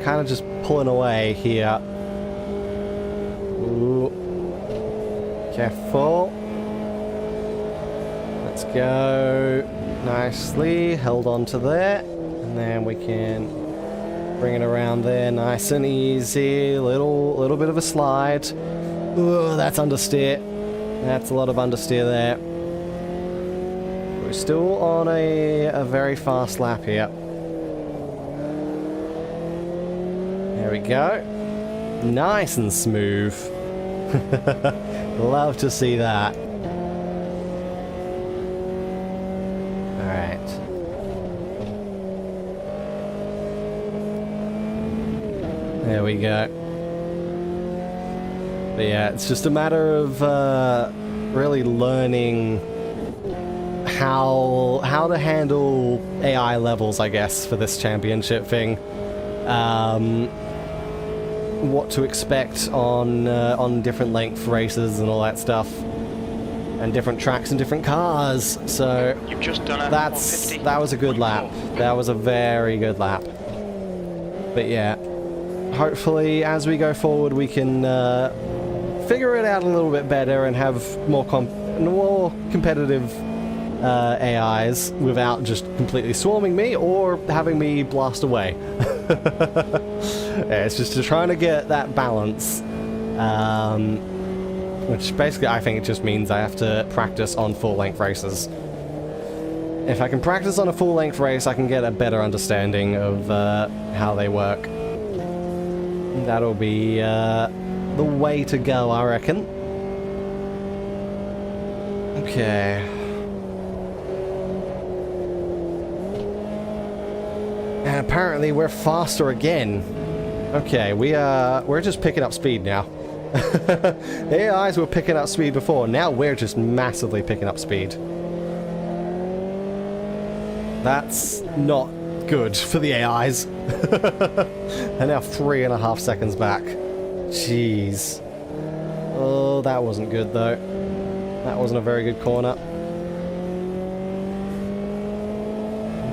kind of just pulling away here. Ooh. Careful. Let's go. Nicely. Held on to there. And then we can bring it around there nice and easy. Little bit of a slide. Ooh, that's understeer. That's a lot of understeer there. We're still on a very fast lap here. There we go. Nice and smooth. Love to see that. Alright. There we go. But yeah, it's just a matter of really learning how to handle AI levels, I guess, for this championship thing. What to expect on different length races and all that stuff, and different tracks and different cars. So You've just done a that was a good 150.4. lap. That was a very good lap. But yeah, hopefully as we go forward we can figure it out a little bit better and have more competitive AIs without just completely swarming me or having me blast away. Yeah, it's just trying to get that balance, which basically I think it just means I have to practice on full-length races. If I can practice on a full-length race, I can get a better understanding of how they work. That'll be the way to go, I reckon. Okay. And apparently we're faster again. Okay, we're just picking up speed now. The AIs were picking up speed before, now we're just massively picking up speed. That's not good for the AIs. They're now 3.5 seconds back. Jeez. Oh, that wasn't good though. That wasn't a very good corner.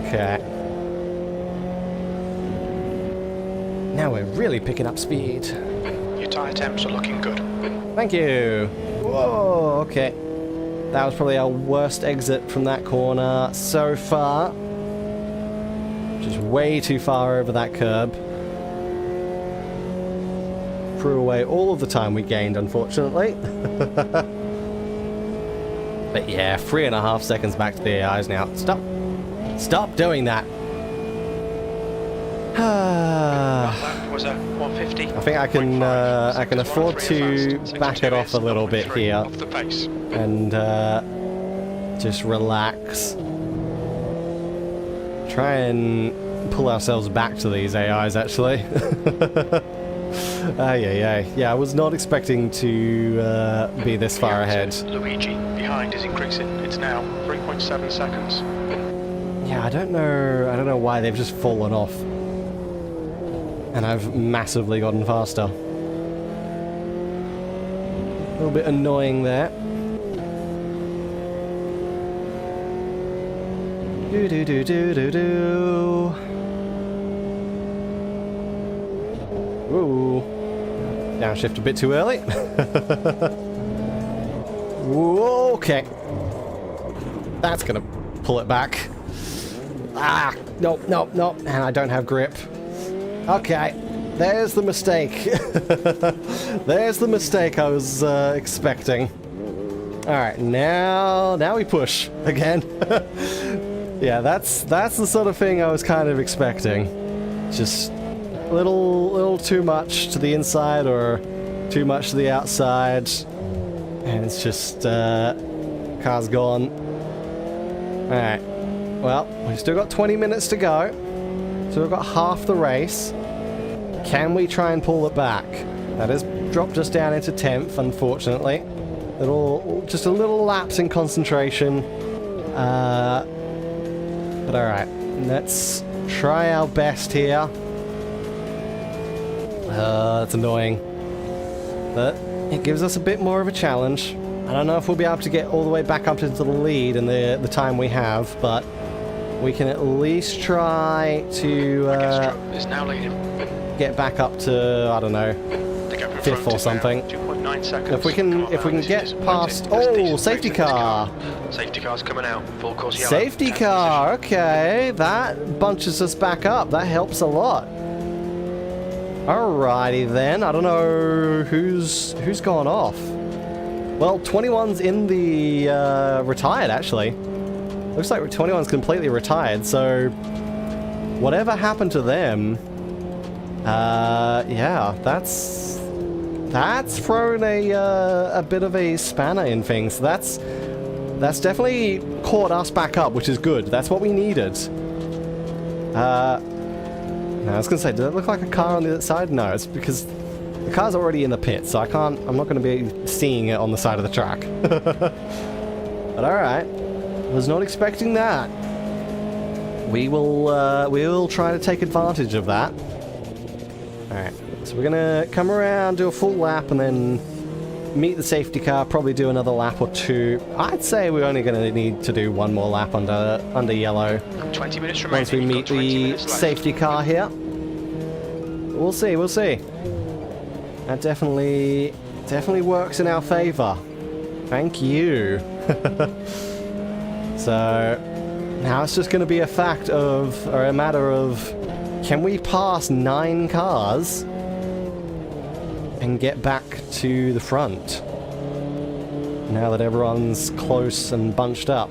Okay. Now we're really picking up speed. Your tyre temps are looking good. Thank you. Whoa, okay. That was probably our worst exit from that corner so far. Just way too far over that curb. Threw away all of the time we gained, unfortunately. But yeah, 3.5 seconds back to the AIs now. Stop doing that. That was a 150. I think I can afford to back it off a little bit here Off the pace. and just relax. Try and pull ourselves back to these AIs, actually. Yeah, I was not expecting to be this far ahead. Luigi, behind is increasing. It's now 3.7 seconds. Yeah, I don't know why they've just fallen off. And I've massively gotten faster. A little bit annoying there. Do. Ooh. Downshift a bit too early. Okay. That's gonna pull it back. Ah, nope. And I don't have grip. Okay. There's the mistake. There's the mistake I was expecting. Alright, now we push again. Yeah, that's the sort of thing I was kind of expecting. Just a little too much to the inside or too much to the outside. And it's just car's gone. Alright. Well, we've still got 20 minutes to go. So we've got half the race. Can we try and pull it back? That has dropped us down into 10th, unfortunately. Just a little lapse in concentration. But alright, let's try our best here. That's annoying. But it gives us a bit more of a challenge. I don't know if we'll be able to get all the way back up into the lead in the time we have, but we can at least try to is now leading. Get back up to, I don't know, 5th or something. 2.9 seconds. If we can get past... Oh, safety car! Safety car's coming out. Full course yellow. Safety car, okay. That bunches us back up. That helps a lot. Alrighty then. I don't know who's gone off. Well, 21's in the retired, actually. Looks like 21's completely retired, so whatever happened to them... yeah, that's thrown a bit of a spanner in things. That's definitely caught us back up, which is good. That's what we needed. No, I was gonna say, did it look like a car on the other side? No, it's because the car's already in the pit, so I'm not gonna be seeing it on the side of the track. But alright. Was not expecting that. We will try to take advantage of that. Alright, so we're gonna come around, do a full lap, and then meet the safety car, probably do another lap or two. I'd say we're only gonna need to do one more lap under yellow. 20 minutes remaining. Once we meet the safety car here. We'll see. That definitely works in our favor. Thank you. So now it's just gonna be a matter of, can we pass 9 cars and get back to the front now that everyone's close and bunched up?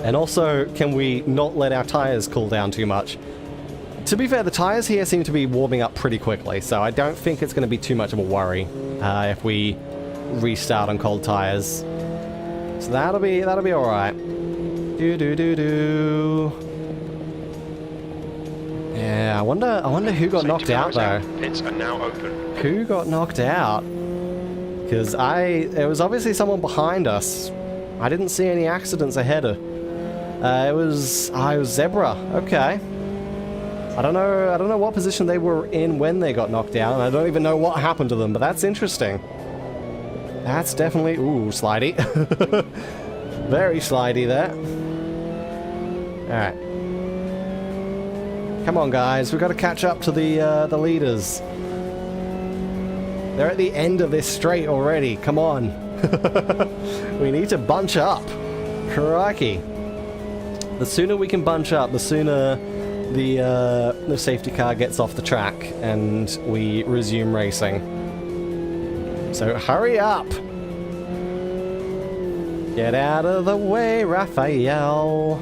And also, can we not let our tires cool down too much? To be fair, the tires here seem to be warming up pretty quickly, so I don't think it's going to be too much of a worry if we restart on cold tires. So that'll be all right. Yeah, I wonder who got knocked out though. Pits are now open. Who got knocked out? Because it was obviously someone behind us. I didn't see any accidents ahead of. It was Zebra. Okay. I don't know what position they were in when they got knocked out, and I don't even know what happened to them. But that's interesting. That's definitely slidey. Very slidey there. All right. Come on, guys. We've got to catch up to the leaders. They're at the end of this straight already. Come on. We need to bunch up. Crikey. The sooner we can bunch up, the sooner the safety car gets off the track and we resume racing. So hurry up. Get out of the way, Raphael.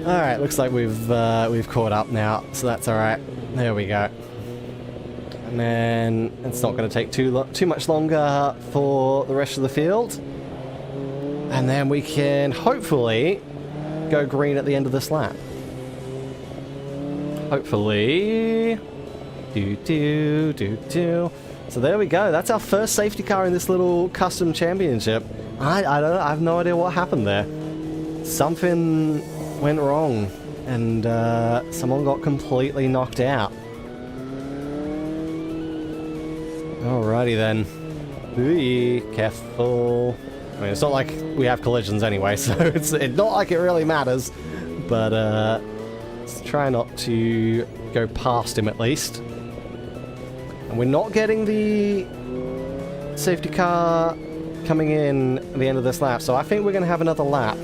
Alright, looks like we've caught up now, so that's alright. There we go. And then it's not going to take too much longer for the rest of the field. And then we can hopefully go green at the end of this lap. Hopefully. So there we go. That's our first safety car in this little custom championship. I don't know. I have no idea what happened there. Something went wrong, and someone got completely knocked out. Alrighty then. Ooh, careful. I mean, it's not like we have collisions anyway, so it's not like it really matters. But let's try not to go past him at least. And we're not getting the safety car coming in at the end of this lap, so I think we're going to have another lap.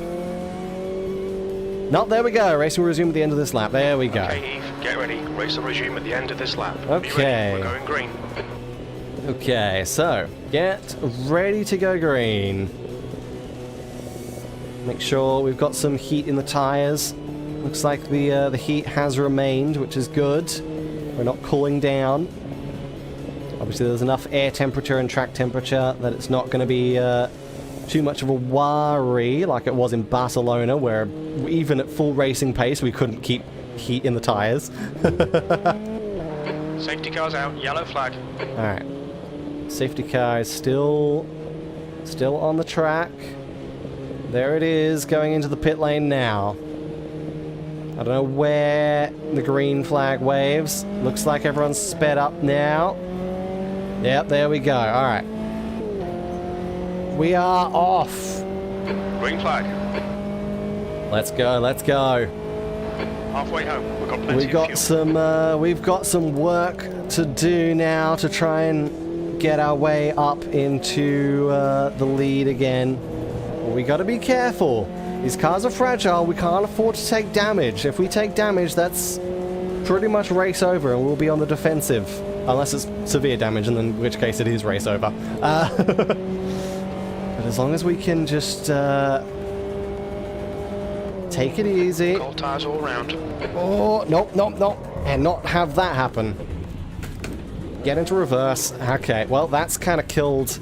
No, there we go. Racing will resume at the end of this lap. There we go. Okay, Eve, get ready. Race will resume at the end of this lap. Okay. We're going green. Okay, so get ready to go green. Make sure we've got some heat in the tires. Looks like the heat has remained, which is good. We're not cooling down. Obviously, there's enough air temperature and track temperature that it's not going to be too much of a worry like it was in Barcelona, where even at full racing pace, we couldn't keep heat in the tires. Safety car's out. Yellow flag. All right. Safety car is still on the track. There it is, going into the pit lane now. I don't know where the green flag waves. Looks like everyone's sped up now. Yep, there we go. All right. We are off. Green flag. Let's go, let's go. Halfway home. We've got plenty of fuel. We've got some work to do now to try and get our way up into the lead again. We got to be careful. These cars are fragile. We can't afford to take damage. If we take damage, that's pretty much race over, and we'll be on the defensive. Unless it's severe damage, and in which case it is race over. But as long as we can just take it easy. Cold tires all round. Oh, nope. And not have that happen. Get into reverse. Okay, well, that's kind of killed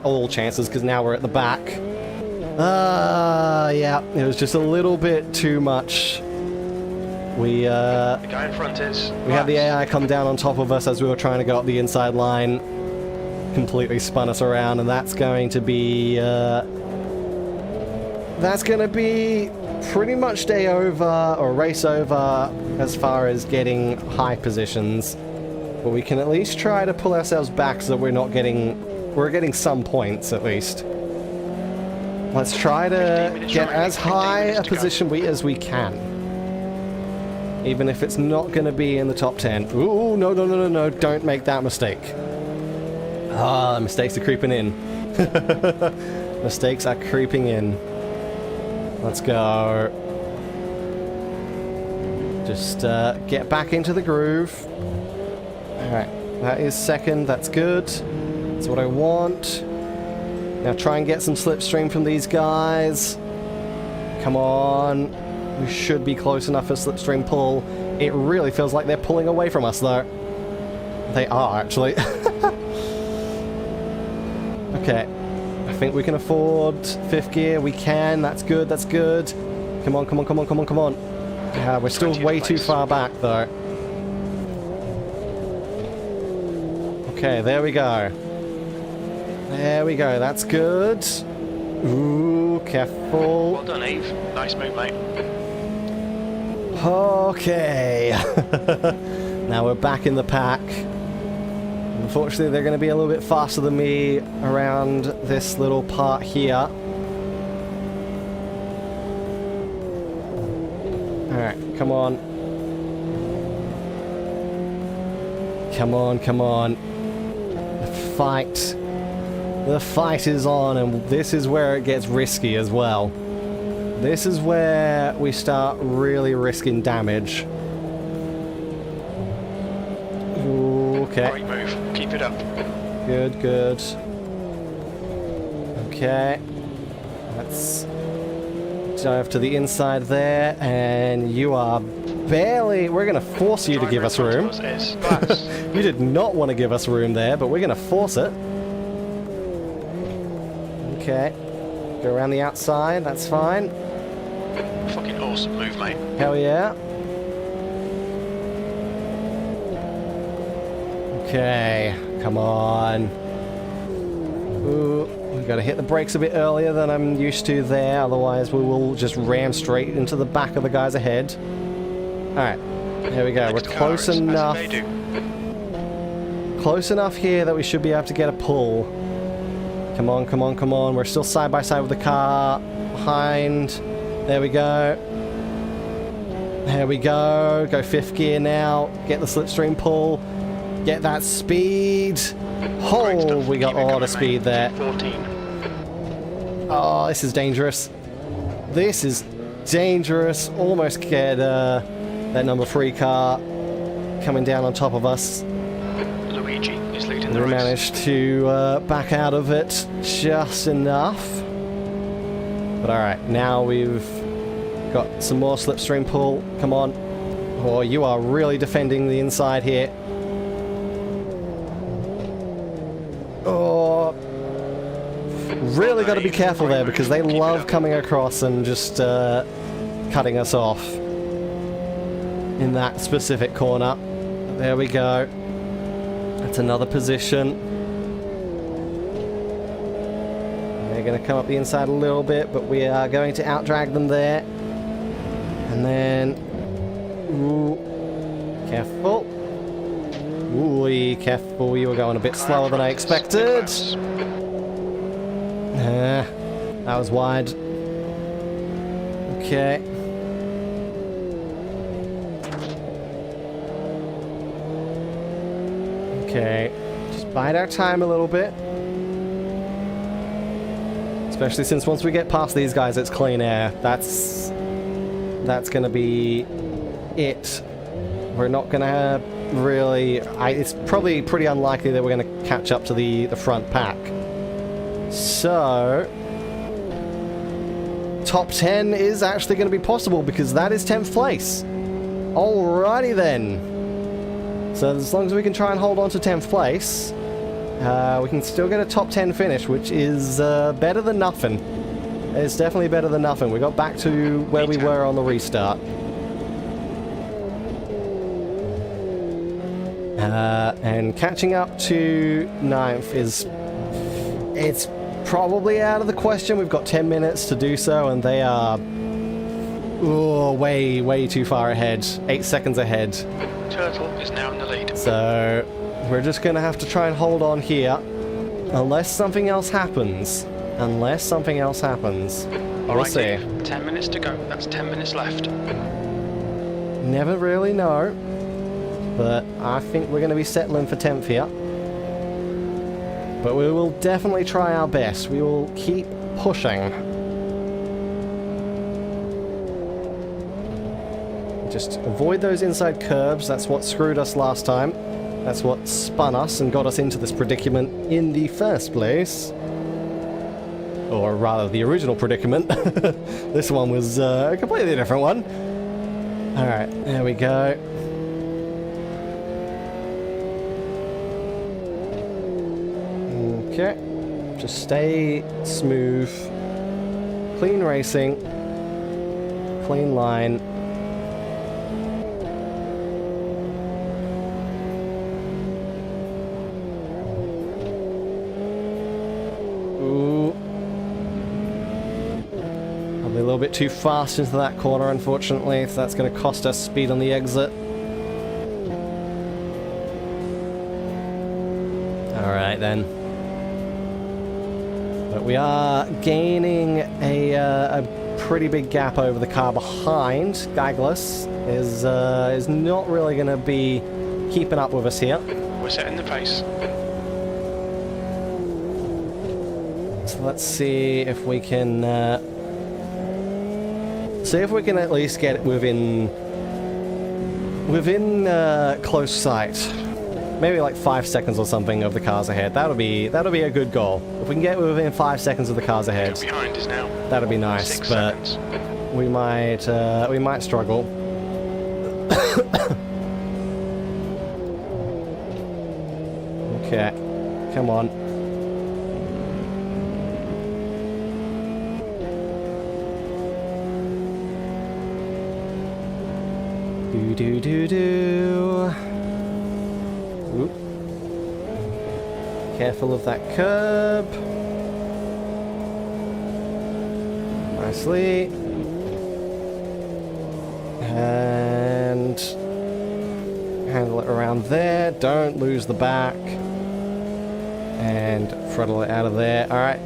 all chances, because now we're at the back. Yeah, it was just a little bit too much. The guy in front is. We had the AI come down on top of us as we were trying to go up the inside line. Completely spun us around, and that's going to be pretty much day over, or race over, as far as getting high positions. But we can at least try to pull ourselves back so that we're getting some points at least. Let's try to get as high a position as we can. Even if it's not going to be in the top 10. Ooh, no, don't make that mistake. Ah, mistakes are creeping in. Mistakes are creeping in. Let's go. Just get back into the groove. Alright, that is second, that's good. That's what I want. Now try and get some slipstream from these guys. Come on. We should be close enough for slipstream pull. It really feels like they're pulling away from us, though. They are, actually. Okay. I think we can afford fifth gear. We can. That's good. That's good. Come on. Yeah, we're still way too far back, though. Okay, there we go. That's good. Ooh, careful. Well done, Eve. Nice move, mate. Okay. Now we're back in the pack. Unfortunately, they're going to be a little bit faster than me around this little part here. Alright, come on. Come on. The fight is on, and this is where it gets risky as well. This is where we start really risking damage. Ooh, okay. Great move. Keep it up. Good. Okay. Let's dive to the inside there, and you are barely... We're going to force you to give us room. You did not want to give us room there, but we're going to force it. Okay. Go around the outside, that's fine. Fucking awesome move, mate. Hell yeah. Okay, come on. Ooh, we gotta hit the brakes a bit earlier than I'm used to there, otherwise we will just ram straight into the back of the guys ahead. Alright, there we go. Next We're car close is enough. Azevedo. Close enough here that we should be able to get a pull. Come on, come on, come on. We're still side by side with the car behind. There we go. There we go. Go 5th gear now. Get the slipstream pull. Get that speed. Oh, we got a lot of speed there. 14. Oh, this is dangerous. This is dangerous. Almost get that number 3 car coming down on top of us. Luigi is leading We the race. managed to back out of it just enough. But alright, now we've got some more slipstream pull. Come on. Oh, you are really defending the inside here. Oh. Really got to be careful there because they love coming across and just cutting us off in that specific corner. There we go. That's another position. They're going to come up the inside a little bit, but we are going to outdrag them there. And then... Ooh, careful. Ooh, careful. You were going a bit slower than I expected. That was wide. Okay. Okay. Just bide our time a little bit. Especially since once we get past these guys, it's clean air. That's gonna be it. We're not gonna really... it's probably pretty unlikely that we're gonna catch up to the front pack. So... top 10 is actually going to be possible because that is 10th place. Alrighty then. So as long as we can try and hold on to 10th place, we can still get a top 10 finish, which is better than nothing. It's definitely better than nothing. We got back to where we were on the restart. And catching up to 9th is... it's probably out of the question. We've got 10 minutes to do so, and they are way too far ahead. 8 seconds ahead. Turtle is now in the lead. So we're just going to have to try and hold on here. Unless something else happens. Unless something else happens. We'll see. 10 minutes to go. That's 10 minutes left. Never really know. But I think we're going to be settling for 10th here. But we will definitely try our best. We will keep pushing. Just avoid those inside curbs. That's what screwed us last time. That's what spun us and got us into this predicament in the first place. Or rather, the original predicament. This one was a completely different one. Alright, there we go. Okay, just stay smooth, clean racing, clean line. Ooh. I'll be a little bit too fast into that corner, unfortunately, so that's going to cost us speed on the exit. Alright then. But we are gaining a pretty big gap over the car behind. Geigless is not really going to be keeping up with us here. We're setting the pace. So let's see if we can at least get within close sight. Maybe like 5 seconds or something of the cars ahead. That'll be a good goal. If we can get within 5 seconds of the cars ahead, Behind is now. that'd be nice. 6 but seconds. we might struggle. Okay, come on. Do. Oop. Careful of that curb. Nicely. And handle it around there. Don't lose the back. And throttle it out of there. Alright.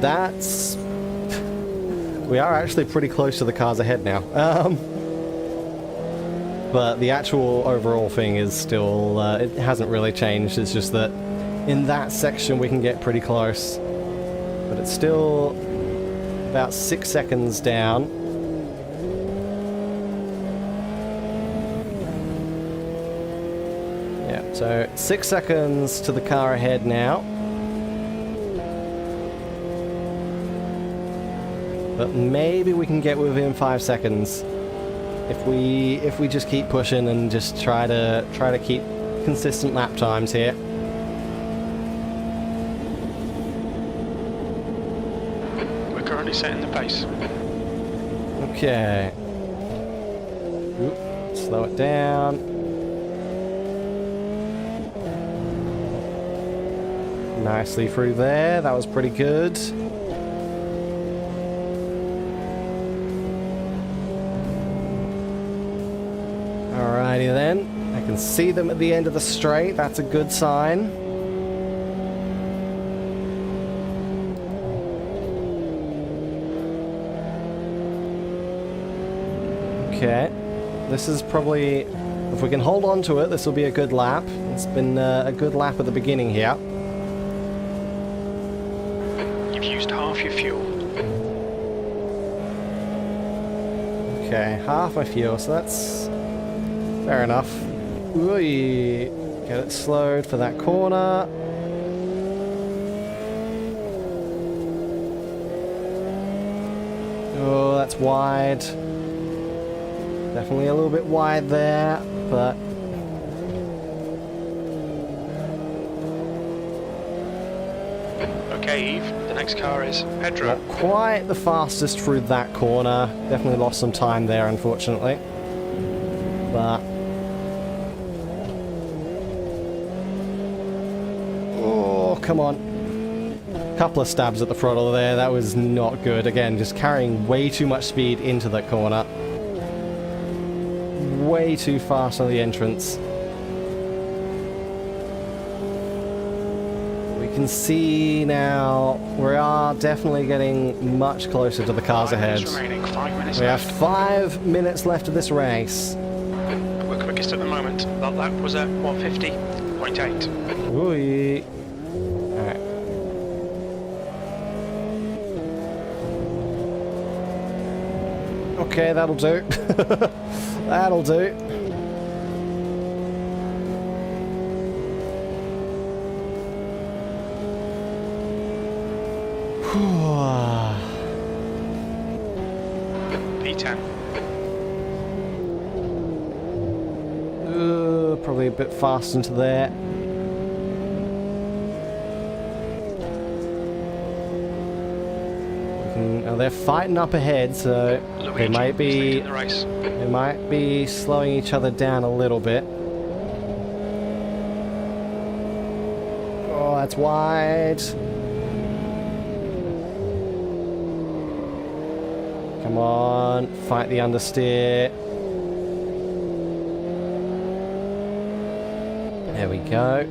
That's... We are actually pretty close to the cars ahead now. But the actual overall thing is still... it hasn't really changed. It's just that in that section we can get pretty close. But it's still about 6 seconds down. Yeah, so 6 seconds to the car ahead now. But maybe we can get within 5 seconds if we just keep pushing and just try to keep consistent lap times here. We're currently setting the pace. Okay. Oop, slow it down. Nicely through there. That was pretty good. Alrighty then. I can see them at the end of the straight. That's a good sign. Okay. This is probably... If we can hold on to it, this will be a good lap. It's been a good lap at the beginning here. You've used half your fuel. Okay, half my fuel, so that's fair enough. Ooh, get it slowed for that corner. Oh, that's wide. Definitely a little bit wide there, but... Okay, Eve, the next car is Pedro. Not quite the fastest through that corner. Definitely lost some time there, unfortunately. But... Oh, come on. Couple of stabs at the throttle there. That was not good. Again, just carrying way too much speed into that corner. Way too fast on the entrance. We can see now we are definitely getting much closer to the cars ahead. 5 minutes remaining, 5 minutes We left. have 5 minutes left of this race. We're quickest at the moment. That lap was at 150.8. Ooh. Alright. Okay, that'll do. That'll do. P10. Probably a bit fast into there. Oh, they're fighting up ahead, so Luigi they might is be leading the race. they might be slowing each other down a little bit. Oh, that's wide. Come on, fight the understeer. There we go.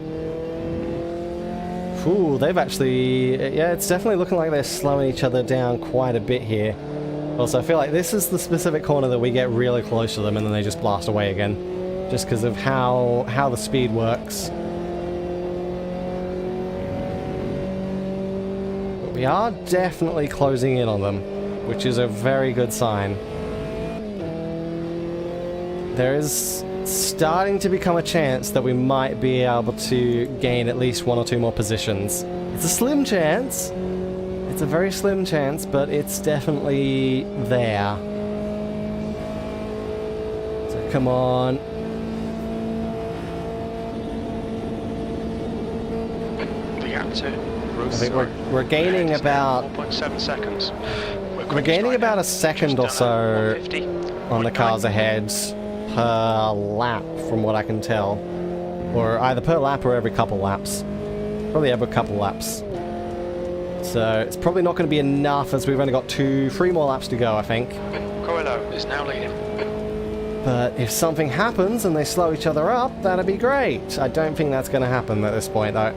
Ooh, they've actually... Yeah, it's definitely looking like they're slowing each other down quite a bit here. Also, I feel like this is the specific corner that we get really close to them and then they just blast away again. Just because of how the speed works. But we are definitely closing in on them, which is a very good sign. There is starting to become a chance that we might be able to gain at least 1 or 2 more positions. It's a slim chance. It's a very slim chance, but it's definitely there. So come on. The gap to I think we're gaining about 1.7 seconds. we're gaining about a second or so on the cars ahead per lap, from what I can tell, or either per lap or every couple laps. Probably have a couple laps. So it's probably not going to be enough as we've only got 3 more laps to go, I think. Coelho is now leading. But if something happens and they slow each other up, that'd be great. I don't think that's going to happen at this point, though.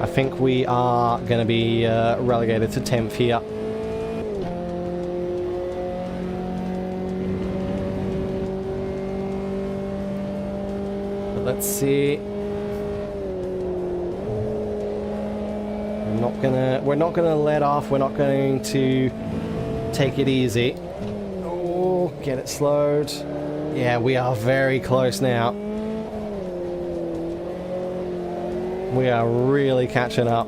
I think we are going to be relegated to 10th here. But let's see. We're not gonna let off. We're not going to take it easy. Oh, get it slowed. Yeah, we are very close now. We are really catching up.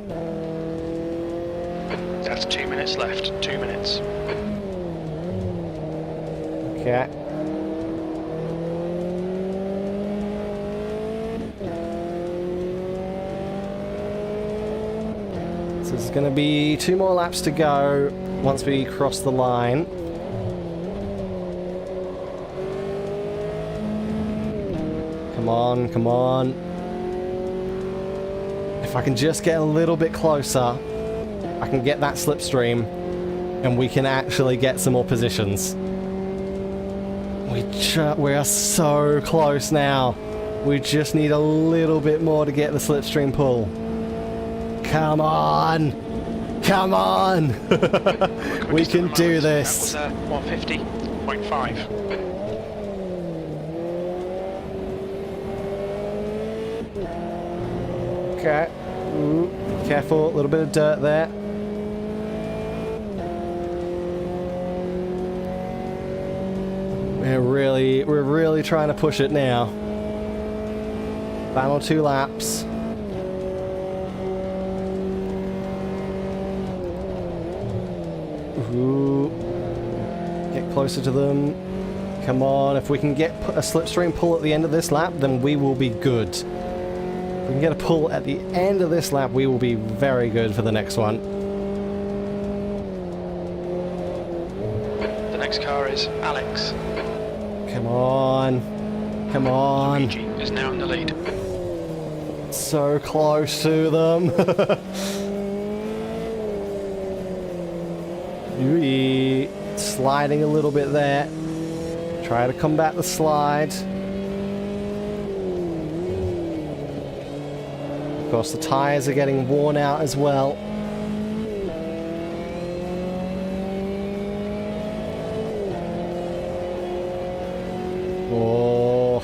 That's 2 minutes left. 2 minutes. Okay. So there's going to be 2 more laps to go once we cross the line. Come on, come on. If I can just get a little bit closer, I can get that slipstream and we can actually get some more positions. We are so close now. We just need a little bit more to get the slipstream pull. Come on! Come on! We can do this! That was 150.5. Okay. Ooh, careful, a little bit of dirt there. We're really trying to push it now. Final 2 laps. Ooh. Get closer to them. Come on, if we can get a slipstream pull at the end of this lap, then we will be good. If we can get a pull at the end of this lap, we will be very good for the next one. The next car is Alex. Come on. Come on. Luigi is now in the lead. So close to them. Ooh, sliding a little bit there. Try to combat the slide. Of course, the tires are getting worn out as well. Oh.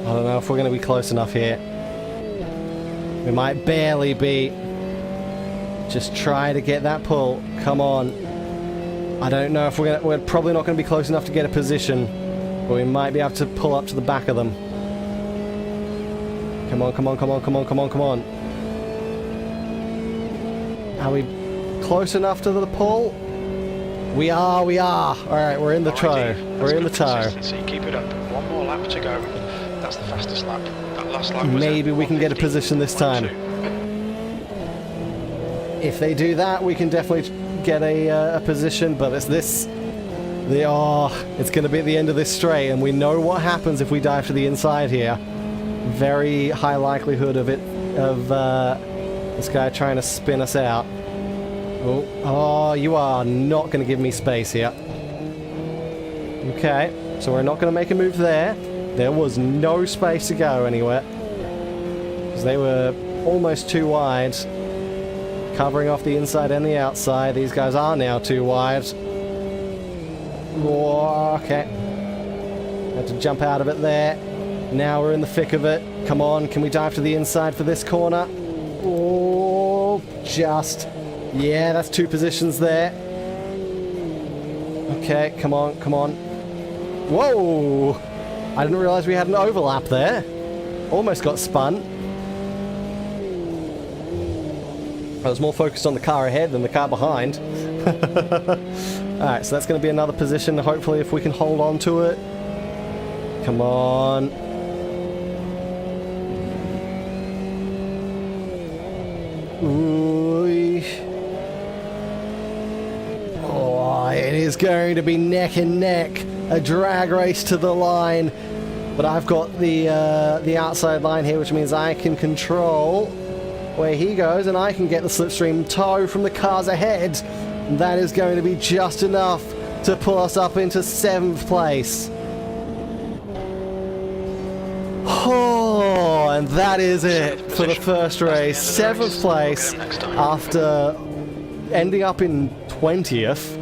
I don't know if we're going to be close enough here. We might barely be. Just try to get that pull. Come on. I don't know if we're probably not going to be close enough to get a position, but we might be able to pull up to the back of them. Come on, come on, come on, come on, come on, come on. Are we close enough to the pull? We are, we are. All right, we're in the tow. We're in the tow. Keep it up. 1 more lap to go. That's the fastest lap. That last lap was maybe we can get a position this time. If they do that, we can definitely get a position, but it's this. It's going to be at the end of this straight, and we know what happens if we dive to the inside here. Very high likelihood of this guy trying to spin us out. Oh, you are not going to give me space here. Okay, so we're not going to make a move there. There was no space to go anywhere, because they were almost too wide, covering off the inside and the outside. These guys are now too wide. Oh, okay. Had to jump out of it there. Now we're in the thick of it. Come on, can we dive to the inside for this corner? Oh, just. Yeah, that's 2 positions there. Okay, come on, come on. Whoa! I didn't realize we had an overlap there. Almost got spun. I was more focused on the car ahead than the car behind. Alright, so that's going to be another position. Hopefully if we can hold on to it. Come on. Ooh. Oh, it is going to be neck and neck. A drag race to the line. But I've got the outside line here, which means I can control where he goes, and I can get the slipstream tow from the cars ahead. And that is going to be just enough to pull us up into 7th place. Oh, and that is it for the first race. 7th place after ending up in 20th.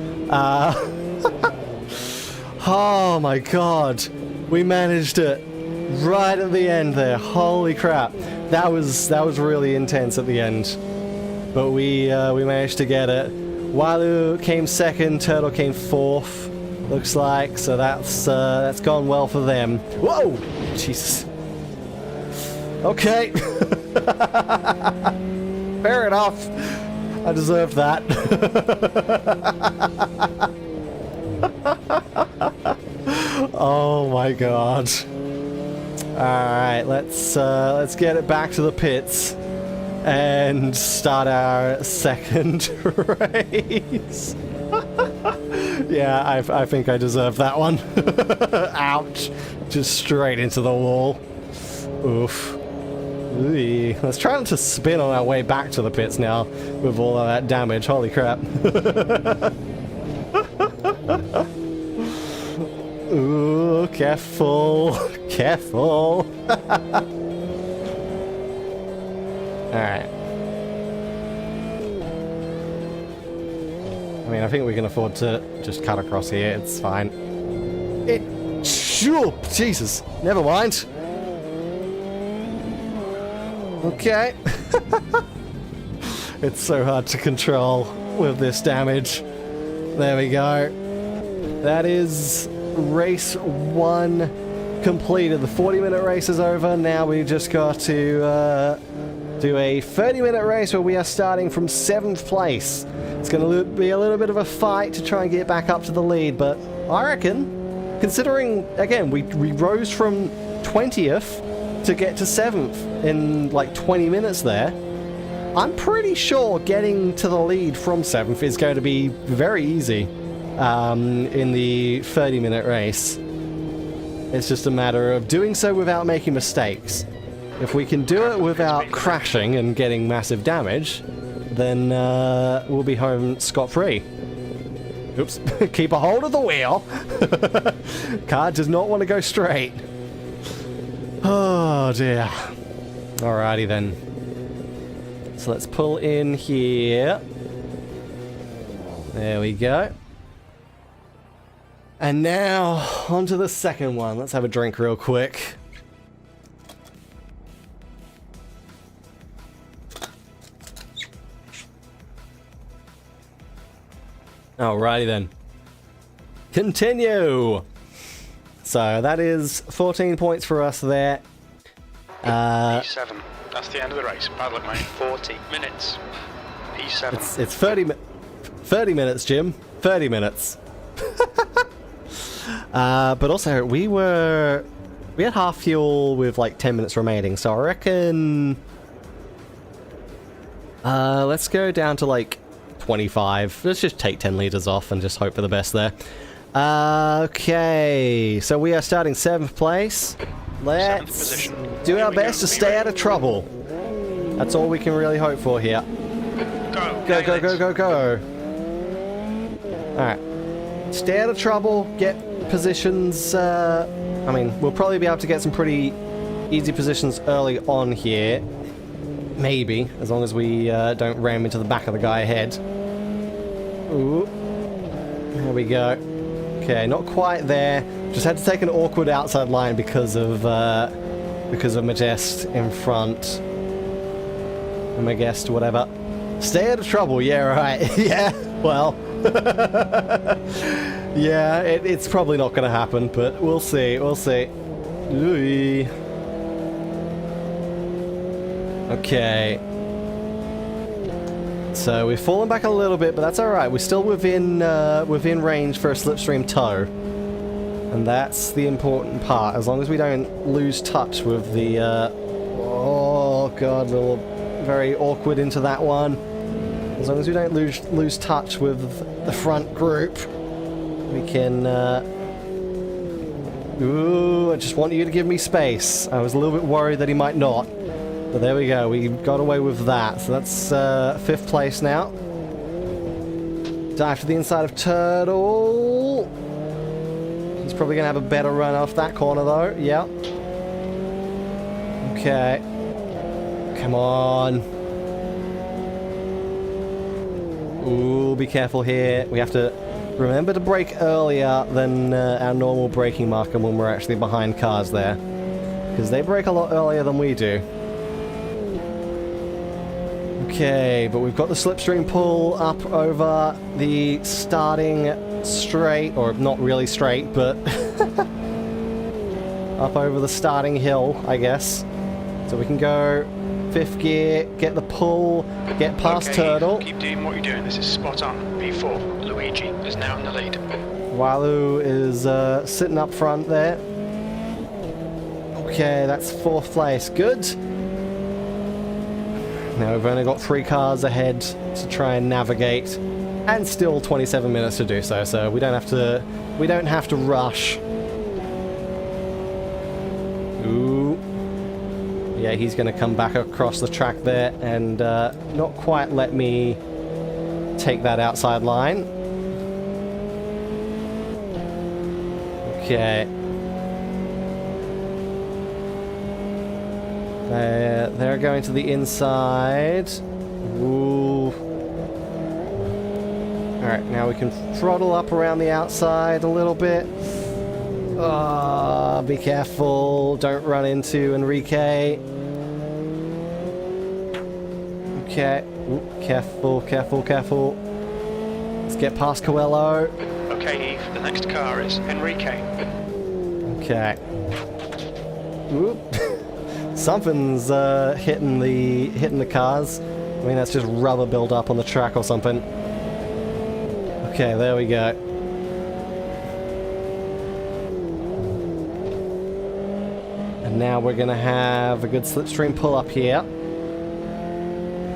Oh my god. We managed it right at the end there. Holy crap. That was really intense at the end. But we managed to get it. Walu came 2nd, Turtle came 4th. Looks like, so that's gone well for them. Whoa! Jesus. Okay. Fair enough. I deserved that. Oh my god. Alright, let's get it back to the pits and start our 2nd race. Yeah, I think I deserve that one. Ouch. Just straight into the wall. Oof. Ooh. Let's try not to spin on our way back to the pits now with all of that damage. Holy crap. Ooh, careful. Careful. Alright. I mean, I think we can afford to just cut across here. It's fine. Jesus. Never mind. Okay. It's so hard to control with this damage. There we go. That is race 1 completed. The 40-minute race is over. Now we just got to do a 30-minute race where we are starting from 7th place. It's going to be a little bit of a fight to try and get back up to the lead, but I reckon, considering, again, we rose from 20th to get to 7th in like 20 minutes there, I'm pretty sure getting to the lead from 7th is going to be very easy in the 30-minute race. It's just a matter of doing so without making mistakes. If we can do it without crashing and getting massive damage, then we'll be home scot-free. Oops. Keep a hold of the wheel. Car does not want to go straight. Oh dear. Alrighty then. So let's pull in here. There we go. And now, onto the second one. Let's have a drink real quick. Alrighty then. Continue! So that is 14 points for us there. P7. That's the end of the race. Bad luck, mate. 40 minutes. P7. It's 30 minutes, Jim. 30 minutes. But also, we had half fuel with like 10 minutes remaining, so I reckon let's go down to like 25. Let's just take 10 liters off and just hope for the best there. Okay, so we are starting 7th place. Let's do our best to stay out of trouble. That's all we can really hope for here. Go, go, go, go, go. Alright. Stay out of trouble, get positions, I mean, we'll probably be able to get some pretty easy positions early on here. Maybe, as long as we don't ram into the back of the guy ahead. Ooh. There we go. Okay, not quite there. Just had to take an awkward outside line because of Majest in front. And Majest, whatever. Stay out of trouble, yeah, right. Yeah, well. Yeah, it's probably not going to happen, but we'll see, we'll see. Ooh. Okay. So we've fallen back a little bit, but that's alright. We're still within range for a slipstream tow. And that's the important part. As long as we don't lose touch with the... oh god, we're very awkward into that one. As long as we don't lose touch with the front group, we can Ooh, I just want you to give me space. I was a little bit worried that he might not. But there we go, we got away with that. So that's 5th place now. Dive to the inside of Turtle. He's probably going to have a better run off that corner though. Yeah. Okay. Come on. Ooh, be careful here. We have to remember to brake earlier than our normal braking marker when we're actually behind cars there. Because they brake a lot earlier than we do. Okay, but we've got the slipstream pull up over the starting straight, or not really straight, but up over the starting hill, I guess. So we can go 5th gear, get the pull, get past Turtle. Keep doing what you're doing. This is spot on. P4. Luigi is now in the lead. Walu is sitting up front there. Okay, that's 4th place. Good. Now we've only got 3 cars ahead to try and navigate, and still 27 minutes to do so. So we don't have to rush. Ooh. Yeah, he's going to come back across the track there and not quite let me take that outside line. Okay. They're going to the inside. Ooh. Alright, now we can throttle up around the outside a little bit. Be careful. Don't run into Enrique. Okay. Ooh, careful, careful, careful. Let's get past Coelho. Okay, Eve. The next car is Enrique. Okay. Oop. Something's hitting the cars. I mean, that's just rubber build up on the track or something. Okay, there we go. And now we're gonna have a good slipstream pull up here.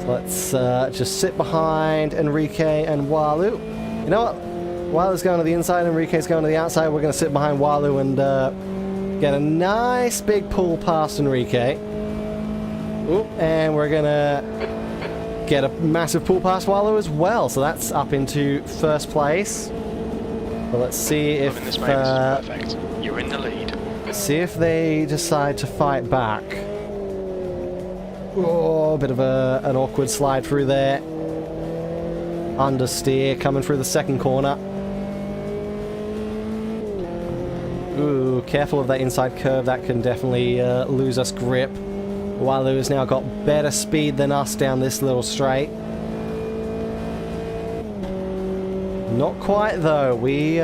So let's just sit behind Enrique and Walu. You know what? Walu's going to the inside, Enrique's going to the outside. We're gonna sit behind Walu and get a nice big pull past Enrique. Ooh, and we're gonna get a massive pull past Walu as well. So that's up into 1st place. But let's see if this way, this is perfect. You're in the lead. See if they decide to fight back. Oh, a bit of an awkward slide through there. Understeer coming through the 2nd corner. Ooh, careful of that inside curve. That can definitely lose us grip. Walu has now got better speed than us down this little straight. Not quite though. He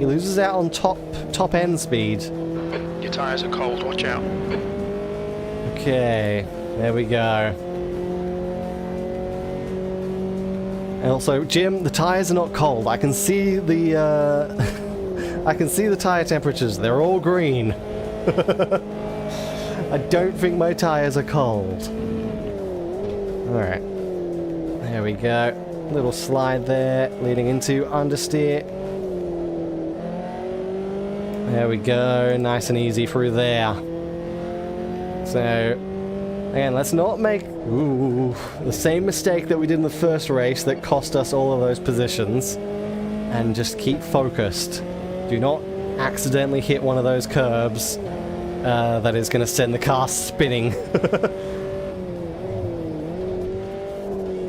loses out on top end speed. Your tyres are cold. Watch out. Okay, there we go. And also, Jim, the tyres are not cold. I can see the I can see the tyre temperatures. They're all green. I don't think my tyres are cold. Alright. There we go. Little slide there, leading into understeer. There we go. Nice and easy through there. So, again, let's not make the same mistake that we did in the first race that cost us all of those positions. And just keep focused. Do not accidentally hit one of those curbs that is going to send the car spinning.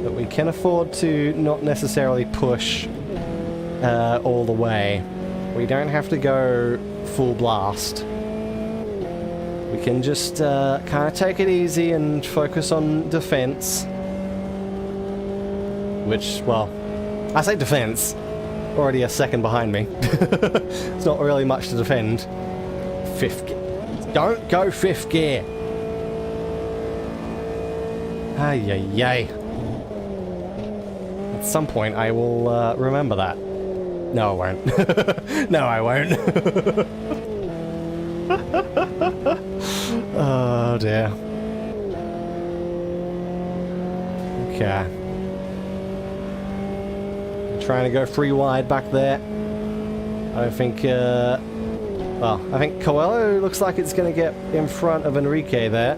But we can afford to not necessarily push all the way. We don't have to go full blast. We can just kind of take it easy and focus on defense. Which, well, I say defense. Already a 2nd behind me. It's not really much to defend. 5th gear. Don't go 5th gear. Ay, ay, ay. At some point I will remember that. No, I won't. No, I won't. Oh dear. Okay. Trying to go free wide back there. I don't think... Well, I think Coelho looks like it's going to get in front of Enrique there.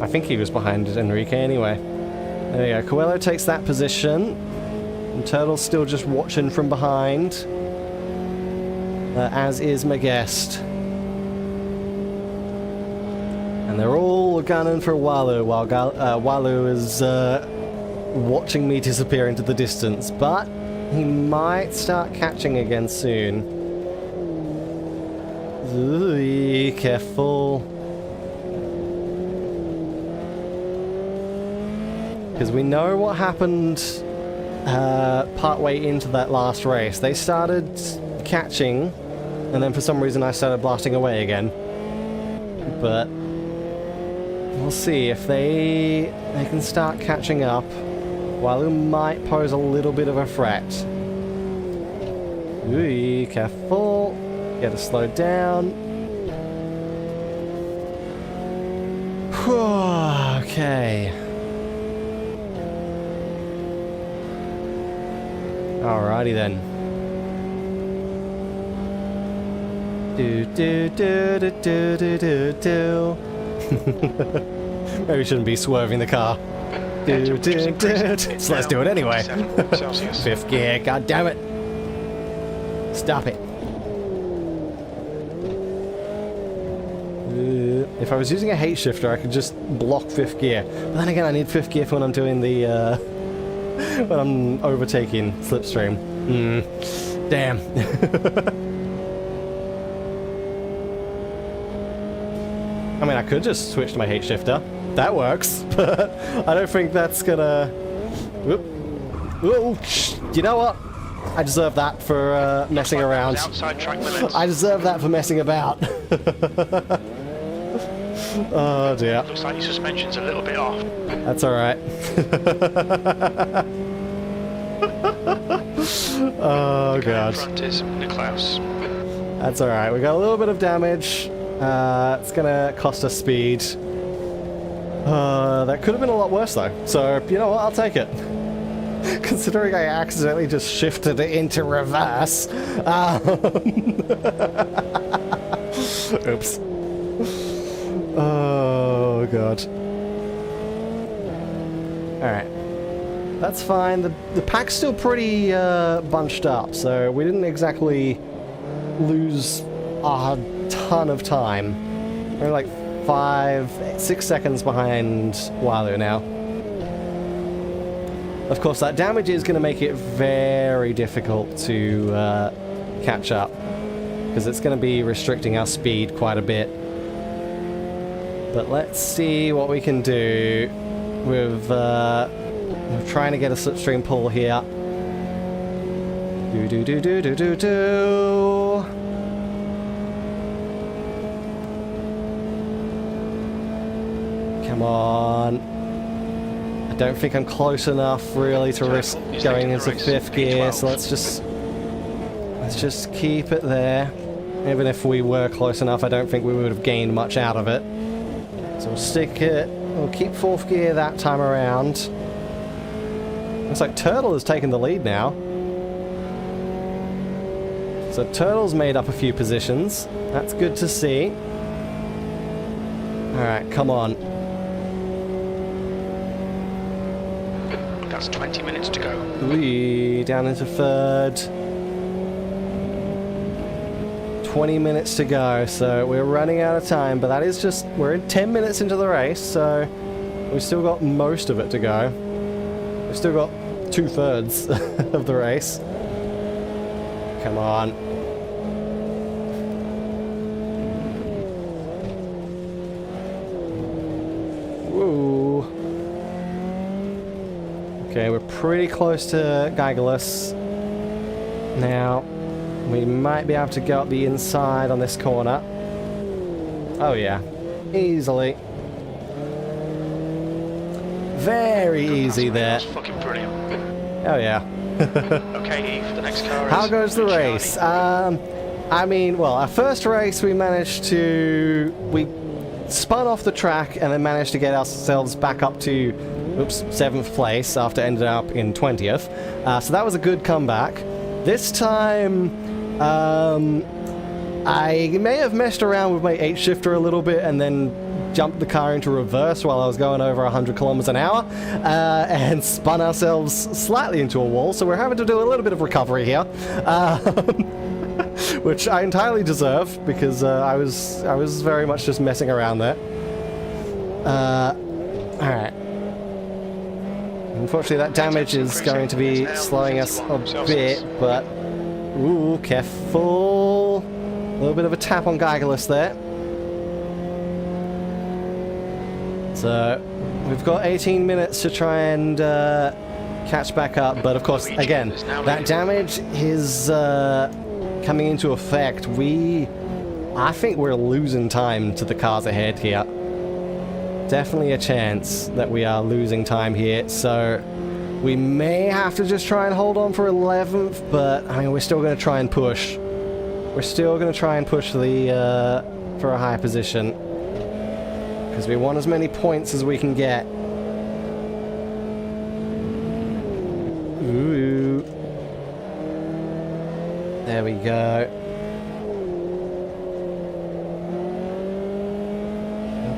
I think he was behind Enrique anyway. There we go. Coelho takes that position. And Turtle's still just watching from behind. As is my guest. And they're all gunning for Walu while Walu is watching me disappear into the distance. But he might start catching again soon. Ooh, careful. Because we know what happened partway into that last race. They started catching, and then for some reason I started blasting away again. But we'll see if they can start catching up. Walu might pose a little bit of a threat. Ooh, careful. Gotta slow down. Okay. Alrighty then. Do do do do do do do do. Maybe we shouldn't be swerving the car. Do, do, do. So let's do it anyway. 5th gear, god damn it. Stop it. If I was using a H shifter, I could just block 5th gear. But then again, I need 5th gear for when I'm doing the, when I'm overtaking slipstream. Damn. I mean, I could just switch to my H shifter. That works, but I don't think that's gonna... Ooh, you know what? I deserve that for messing around. I deserve that for messing about. Oh dear. Looks like your suspension's a little bit off. That's alright. Oh god. Front is Niklaus. That's alright. We got a little bit of damage. It's gonna cost us speed. That could have been a lot worse though. So, you know what? I'll take it. Considering I accidentally just shifted it into reverse. Oops. Oh god. Alright. That's fine. The pack's still pretty bunched up, so we didn't exactly lose a ton of time. We're like 5-6 seconds behind Walu now. Of course, that damage is going to make it very difficult to catch up, because it's going to be restricting our speed quite a bit. But let's see what we can do with trying to get a slipstream pull here. Do do do do do do do. Come on. I don't think I'm close enough really to risk going into 5th gear, so let's just keep it there. Even if we were close enough, I don't think we would have gained much out of it. So we'll stick it, we'll keep 4th gear that time around. Looks like Turtle has taken the lead now. So Turtle's made up a few positions. That's good to see. Alright, come on. That's 20 minutes to go. Wee, down into 3rd. 20 minutes to go, so we're running out of time, but that is just... We're in 10 minutes into the race, so we've still got most of it to go. We've still got 2/3 of the race. Come on. Woo. Okay, we're pretty close to Geigerless now. We might be able to go up the inside on this corner. Oh yeah, easily. Very easy there. That's fucking brilliant. Oh yeah. Okay, Eve, the next car is... How goes the race? I mean, well, our first race we managed to... We spun off the track and then managed to get ourselves back up to, 7th place after ending up in 20th. So that was a good comeback. This time, I may have messed around with my H shifter a little bit and then jumped the car into reverse while I was going over 100 kilometers an hour and spun ourselves slightly into a wall, so we're having to do a little bit of recovery here, which I entirely deserve because I was very much just messing around there. Alright. Unfortunately, that damage is going to be slowing us a bit, but... Ooh, careful. A little bit of a tap on Geigerless there. So, we've got 18 minutes to try and catch back up, but of course, again, that damage is coming into effect. I think we're losing time to the cars ahead here. Definitely a chance that we are losing time here, so we may have to just try and hold on for 11th, but I mean, we're still going to try and push. We're still going to try and push the for a high position because we want as many points as we can get. Ooh. There we go.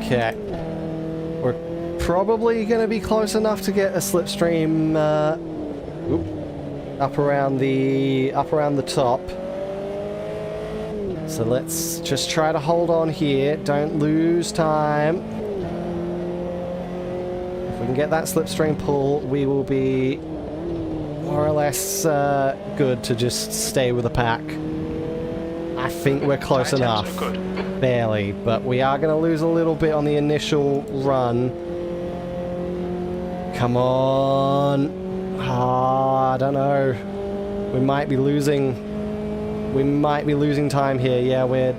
Okay. We're probably going to be close enough to get a slipstream up around the top. So let's just try to hold on here. Don't lose time. If we can get that slipstream pull, we will be more or less good to just stay with the pack. I think we're close enough. Barely, but we are going to lose a little bit on the initial run. Come on. Ah, I don't know. We might be losing time here. Yeah, I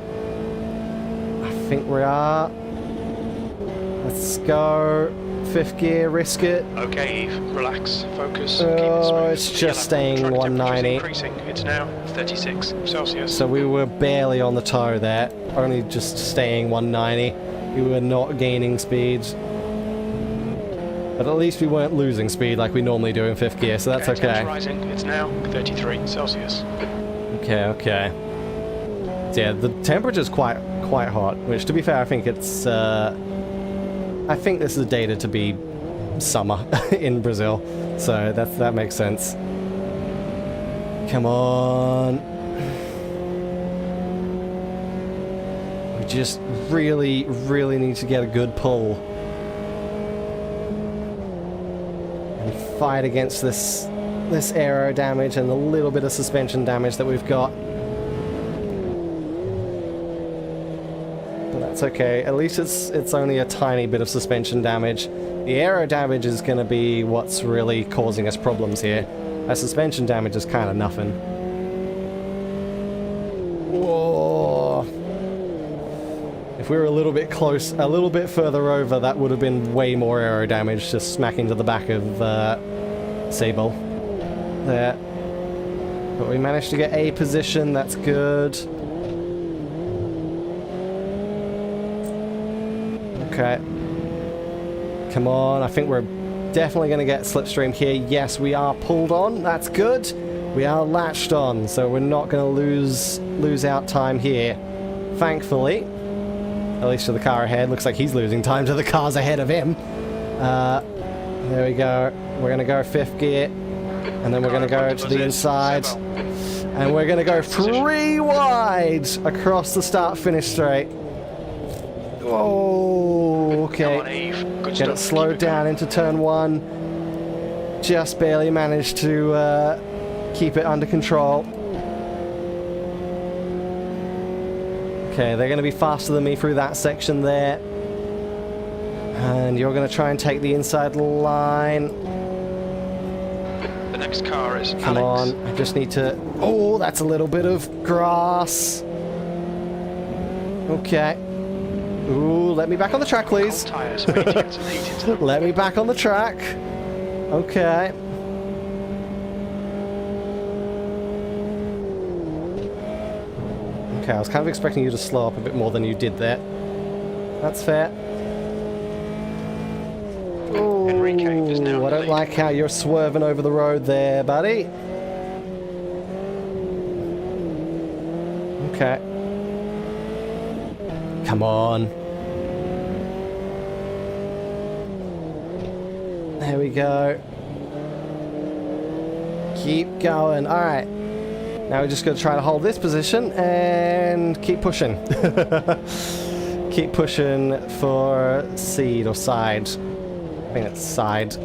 think we are. Let's go. 5th gear, risk it. Okay, Eve, relax, focus, oh, keep it smooth. It's just staying 190. Increasing. It's now 36 Celsius. So we were barely on the toe there, only just staying 190. We were not gaining speed. But at least we weren't losing speed like we normally do in 5th gear, so that's okay. Rising. It's now 33 Celsius. Okay. So yeah, the temperature's quite hot, which to be fair, I think it's I think this is dated to be summer in Brazil, so that makes sense. Come on. We just really need to get a good pull and fight against this aero damage and the little bit of suspension damage that we've got. But that's okay. At least it's only a tiny bit of suspension damage. The aero damage is going to be what's really causing us problems here. That suspension damage is kind of nothing. Whoa. If we were a little bit close, a little bit further over, that would have been way more aero damage, just smacking to the back of Sable. There. But we managed to get a position, that's good. Okay. Come on, I think we're definitely going to get slipstream here. Yes, we are pulled on, that's good. We are latched on, so we're not going to lose out time here. Thankfully. At least to the car ahead. Looks like he's losing time to the cars ahead of him. There we go. We're going to go 5th gear. And then we're going to go to the inside. And we're going to go 3 wide across the start-finish straight. Oh, okay. Get it slowed down into turn 1. Just barely managed to keep it under control. Okay, they're going to be faster than me through that section there. And you're going to try and take the inside line. The next car is Come Alex. on, I just need to... Oh, that's a little bit of grass. Okay. Ooh, let me back on the track, please. Tires, waiting to heat into them. Let me back on the track. Okay. Okay, I was kind of expecting you to slow up a bit more than you did there. That's fair. Ooh, I don't like how you're swerving over the road there, buddy. Okay. Come on. There we go. Keep going. All right. Now we're just going to try to hold this position and keep pushing. Keep pushing for seed or side. I think it's side.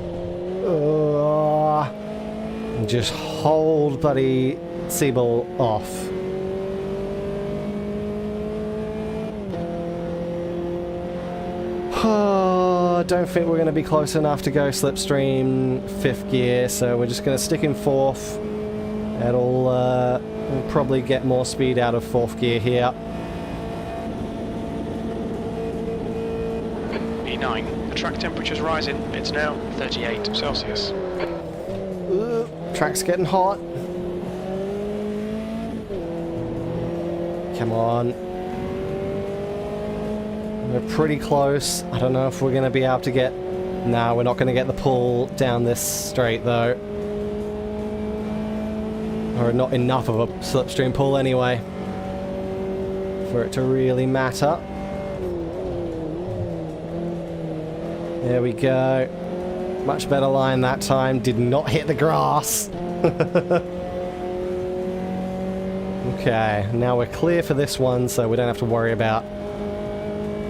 And just hold bloody Seabull off. I don't think we're going to be close enough to go slipstream 5th gear, so we're just going to stick in 4th. We'll probably get more speed out of 4th gear here. E9, the track temperature's rising. It's now 38 Celsius. Track's getting hot. Come on. We're pretty close. I don't know if we're going to be able to get... No, we're not going to get the pull down this straight, though. Or not enough of a slipstream pull, anyway, for it to really matter. There we go. Much better line that time. Did not hit the grass. Okay, now we're clear for this one, so we don't have to worry about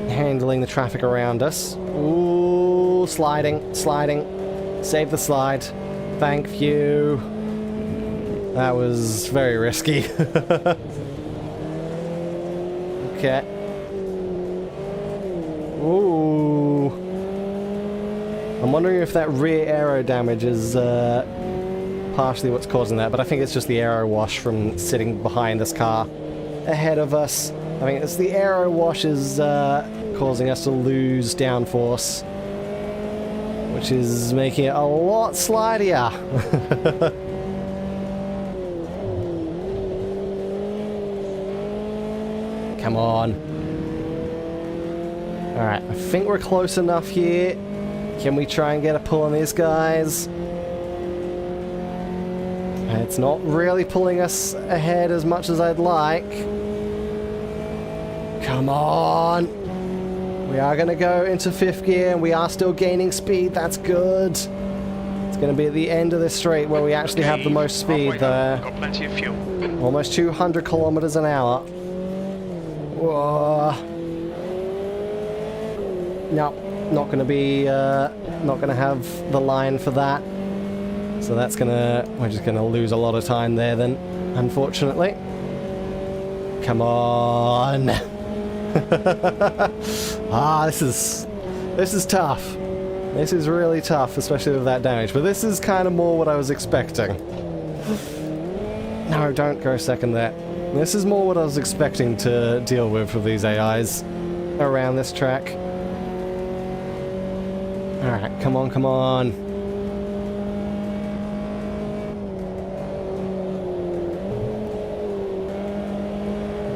handling the traffic around us. Ooh, sliding, sliding. Save the slide. Thank you. That was very risky. Okay. Ooh. I'm wondering if that rear aero damage is partially what's causing that, but I think it's just the aero wash from sitting behind this car ahead of us. I think it's the aero wash is causing us to lose downforce, which is making it a lot slidier. Come on. Alright, I think we're close enough here. Can we try and get a pull on these guys? It's not really pulling us ahead as much as I'd like. Come on. We are going to go into 5th gear and we are still gaining speed. That's good. It's going to be at the end of this straight where we actually have the most speed there. Got plenty of fuel. Almost 200 kilometers an hour. Whoa. No, not going to be, not going to have the line for that. So that's we're just going to lose a lot of time there then, unfortunately. Come on. This is tough. This is really tough, especially with that damage. But this is kind of more what I was expecting. No, don't go second there. This is more what I was expecting to deal with these AIs around this track. Alright, come on, come on.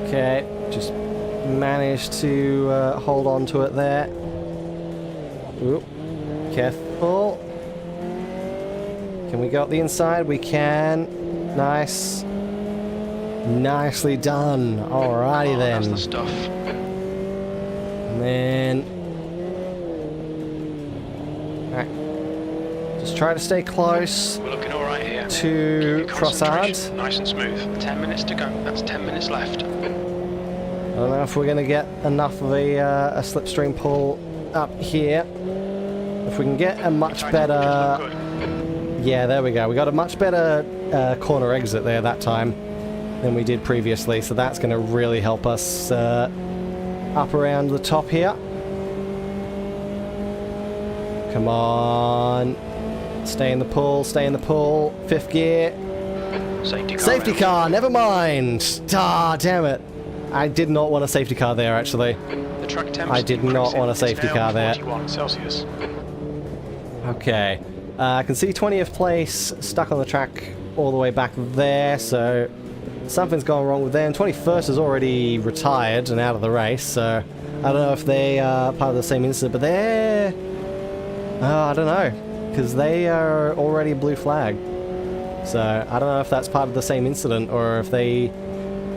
Okay, just managed to hold on to it there. Ooh, careful. Can we go up the inside? We can. Nice. Nicely done. Alrighty then. That's the stuff. And then... Alright. Just try to stay close. We're looking alright here. To Crossard. Nice and smooth. 10 minutes to go. That's 10 minutes left. I don't know if we're going to get enough of a slipstream pull up here. If we can get a much better... Yeah, there we go. We got a much better corner exit there that time than we did previously, so that's going to really help us up around the top here. Come on. Stay in the pull, stay in the pull. 5th gear. Safety car. Safety car, never mind. Ah, damn it. I did not want a safety car there, actually. The track temps I did not want a safety car there. 41 Celsius. Okay. I can see 20th place stuck on the track all the way back there, so something's gone wrong with them. 21st is already retired and out of the race, so I don't know if they are part of the same incident, but they're... I don't know, because they are already blue flag. So I don't know if that's part of the same incident or if they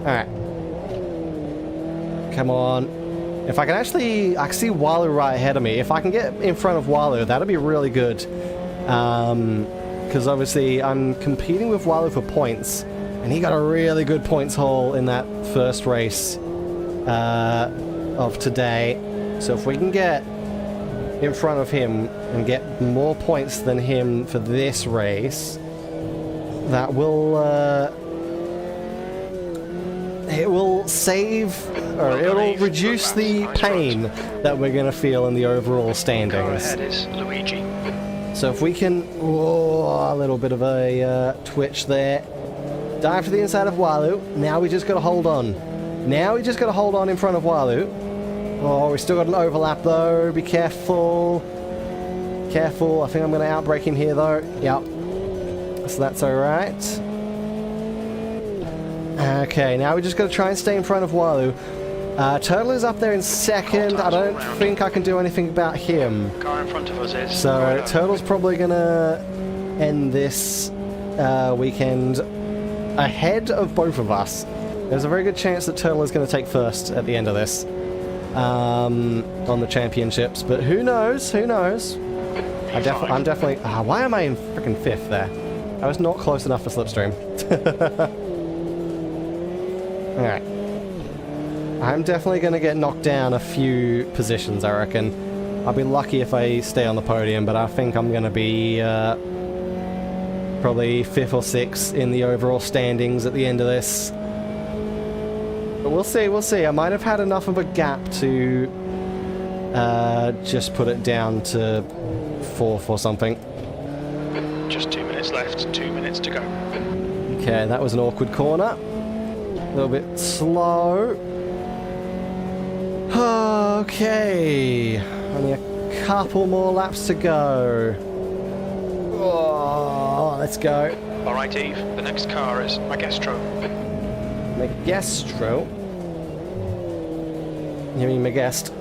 Alright. Come on. If I can actually... I can see Walu right ahead of me. If I can get in front of Walu, that'd be really good. Because obviously I'm competing with Walu for points. And he got a really good points haul in that first race of today. So if we can get in front of him and get more points than him for this race, that will it will save, or it'll reduce the pain that we're going to feel in the overall standings. Ahead is Luigi. So if we can, a little bit of a twitch there, dive to the inside of Walu. Now we just got to hold on. Now we just got to hold on in front of Walu. Oh, we still got an overlap though. Be careful. Careful. I think I'm going to outbrake him here though. Yep. So that's alright. Okay, now we just got to try and stay in front of Walu. Turtle is up there in second. I don't think I can do anything about him. Car in front of us is. So Turtle's probably going to end this weekend ahead of both of us. There's a very good chance that Turtle is going to take first at the end of this on the championships, but who knows? Who knows? I'm definitely. Why am I in freaking fifth there? I was not close enough for slipstream. All right. I'm definitely going to get knocked down a few positions, I reckon. I'll be lucky if I stay on the podium, but I think I'm going to be probably 5th or 6th in the overall standings at the end of this. But we'll see, we'll see. I might have had enough of a gap to just put it down to 4th or something. Just 2 minutes left, 2 minutes to go. Okay, that was an awkward corner. A little bit slow. Okay, only a couple more laps to go. Oh, let's go. All right, Eve, the next car is Magestro. Magestro? You mean Magest?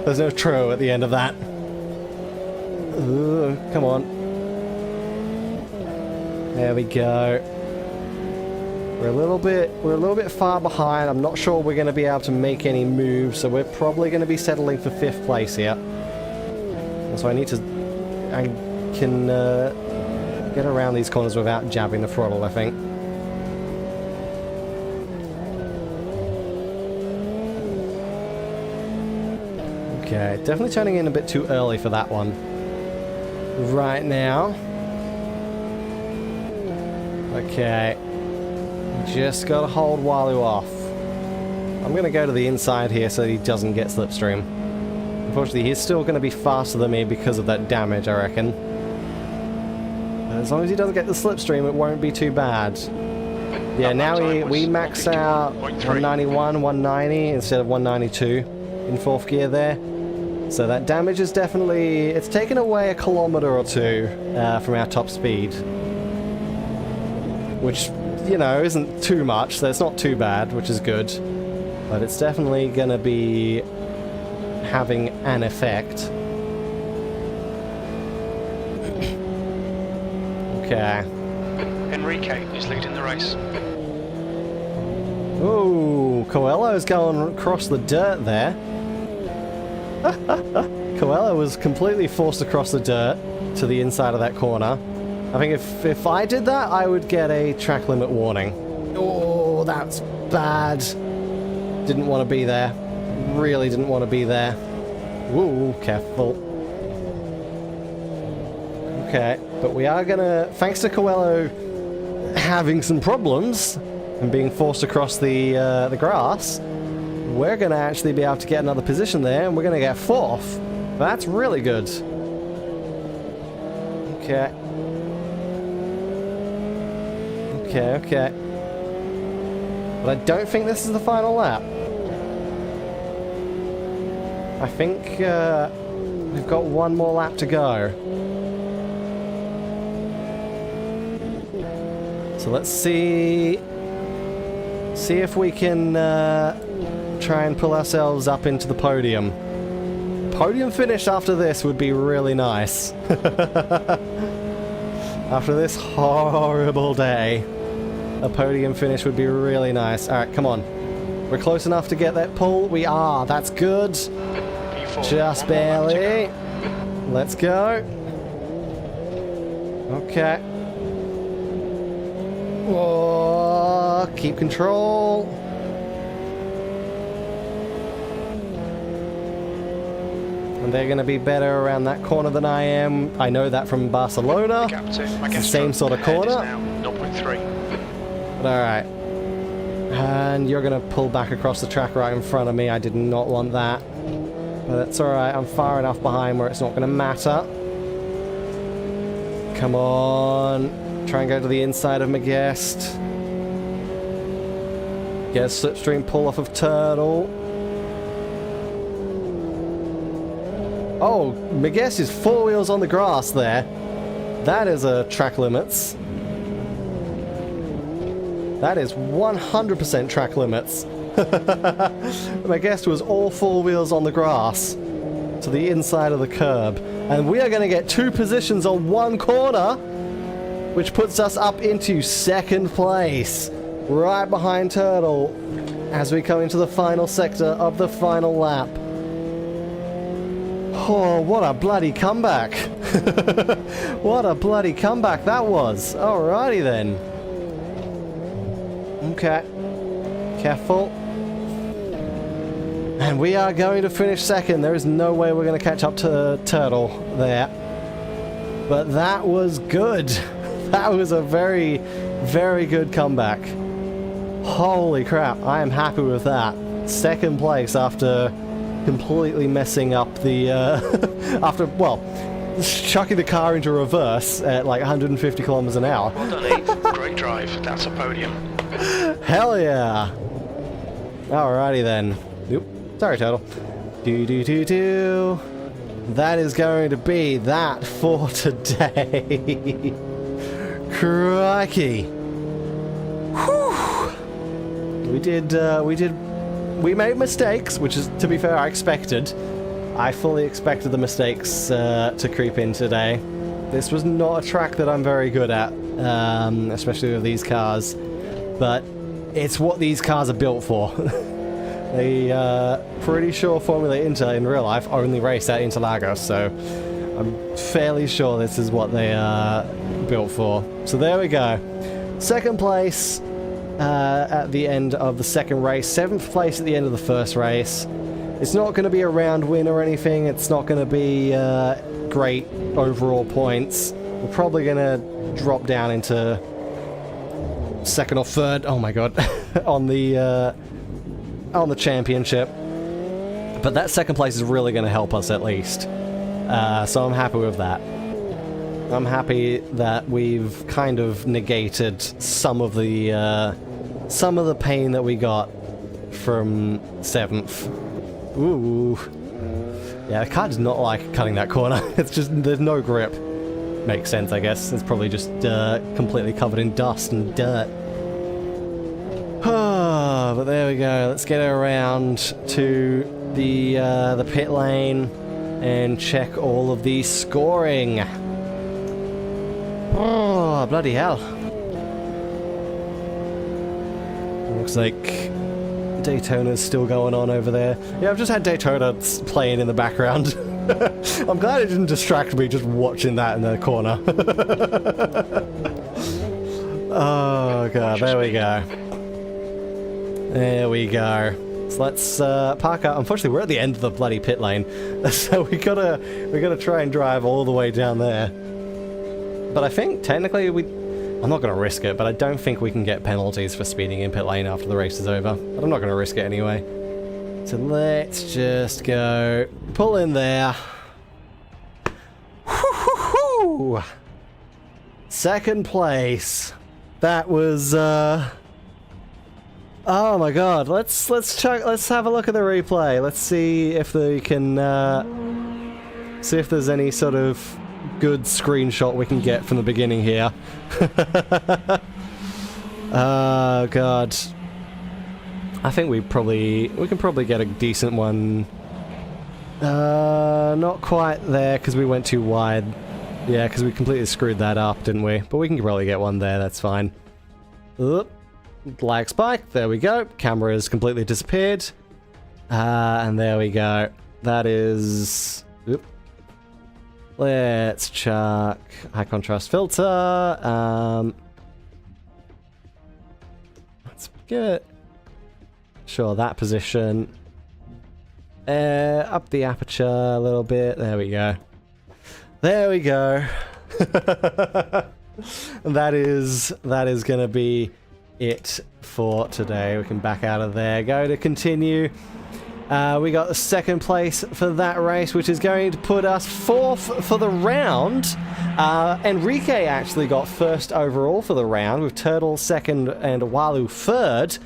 There's no tro at the end of that. Ooh, come on. There we go. We're a little bit far behind. I'm not sure we're going to be able to make any moves, so we're probably going to be settling for 5th place here. And so I can get around these corners without jabbing the throttle, I think. Okay, definitely turning in a bit too early for that one. Right now. Okay. Just gotta hold Walu off. I'm gonna go to the inside here so that he doesn't get slipstream. Unfortunately, he's still gonna be faster than me because of that damage, I reckon. But as long as he doesn't get the slipstream, it won't be too bad. Yeah, now we max out 191, 190 instead of 192 in 4th gear there. So that damage is definitely... it's taken away a kilometer or two from our top speed. Which, you know, isn't too much, so it's not too bad, which is good. But it's definitely going to be having an effect. Okay. Enrique is leading the race. Ooh, Coelho's going across the dirt there. Coelho was completely forced across the dirt to the inside of that corner. I think if I did that, I would get a track limit warning. Oh, that's bad. Didn't want to be there. Really didn't want to be there. Woo, careful. Okay, but we are gonna, thanks to Coelho having some problems and being forced across the grass, we're gonna actually be able to get another position there, and we're gonna get 4th. That's really good. Okay. Okay. But I don't think this is the final lap. I think we've got one more lap to go. So let's see if we can try and pull ourselves up into the podium. Podium finish after this would be really nice. After this horrible day. A podium finish would be really nice. Alright, come on. We're close enough to get that pull. We are. That's good. P4, Just barely. Let's go. Okay. Whoa, keep control. And they're going to be better around that corner than I am. I know that from Barcelona. It's the same sort of corner. 0.3. But alright. And you're going to pull back across the track right in front of me. I did not want that. But that's alright. I'm far enough behind where it's not going to matter. Come on. Try and go to the inside of my guest. Get a slipstream pull off of Turtle. Oh, my guess is 4 wheels on the grass there. That is a track limits. That is 100% track limits. My guess was all 4 wheels on the grass to the inside of the curb. And we are going to get 2 positions on 1 corner, which puts us up into 2nd place, right behind Turtle, as we come into the final sector of the final lap. Oh, what a bloody comeback. What a bloody comeback that was. Alrighty then. Okay. Careful. And we are going to finish 2nd. There is no way we're going to catch up to Turtle there. But that was good. That was a very, very good comeback. Holy crap. I am happy with that. 2nd place after completely messing up the, after, well, chucking the car into reverse at like 150 kilometers an hour. Well done, Eve. Great drive. That's a podium. Hell yeah. Alrighty then. Oop. Sorry, Turtle. Do. That is going to be that for today. Crikey. Whew. We made mistakes, which is, to be fair, I expected. I fully expected the mistakes to creep in today. This was not a track that I'm very good at, especially with these cars. But it's what these cars are built for. Pretty sure Formula Inter in real life only race at Interlagos, so I'm fairly sure this is what they are built for. So there we go. 2nd place at the end of the 2nd race, 7th place at the end of the 1st race. It's not going to be a round win or anything. It's not going to be great overall points. We're probably going to drop down into 2nd or 3rd. Oh my god, on the championship. But that 2nd place is really going to help us at least. So I'm happy with that. I'm happy that we've kind of negated some of the pain that we got from 7th. Ooh. Yeah, the car does not like cutting that corner. It's just, there's no grip. Makes sense, I guess. It's probably just completely covered in dust and dirt. But there we go. Let's get around to the pit lane and check all of the scoring. Oh, bloody hell. Looks like Daytona's still going on over there. Yeah, I've just had Daytona playing in the background. I'm glad it didn't distract me just watching that in the corner. Oh god, there we go. There we go. So let's park up. Unfortunately, we're at the end of the bloody pit lane, so we gotta try and drive all the way down there. But I think technically I'm not gonna risk it, but I don't think we can get penalties for speeding in pit lane after the race is over. But I'm not gonna risk it anyway. So let's just go pull in there. Woo-hoo-hoo! 2nd place. That was oh my god. Let's have a look at the replay. Let's see if they can see if there's any sort of good screenshot we can get from the beginning here. Oh god. I think we can probably get a decent one. Not quite there because we went too wide. Yeah, because we completely screwed that up, didn't we? But we can probably get one there, that's fine. Oop. Black spike. There we go. Camera has completely disappeared. And there we go. That is... Oop. Let's chuck high contrast filter. Let's get... Sure, that position. Up the aperture a little bit. There we go. There we go. that is going to be it for today. We can back out of there. Go to continue. We got the second place for that race, which is going to put us fourth for the round. Enrique actually got first overall for the round, with Turtle second and Walu third.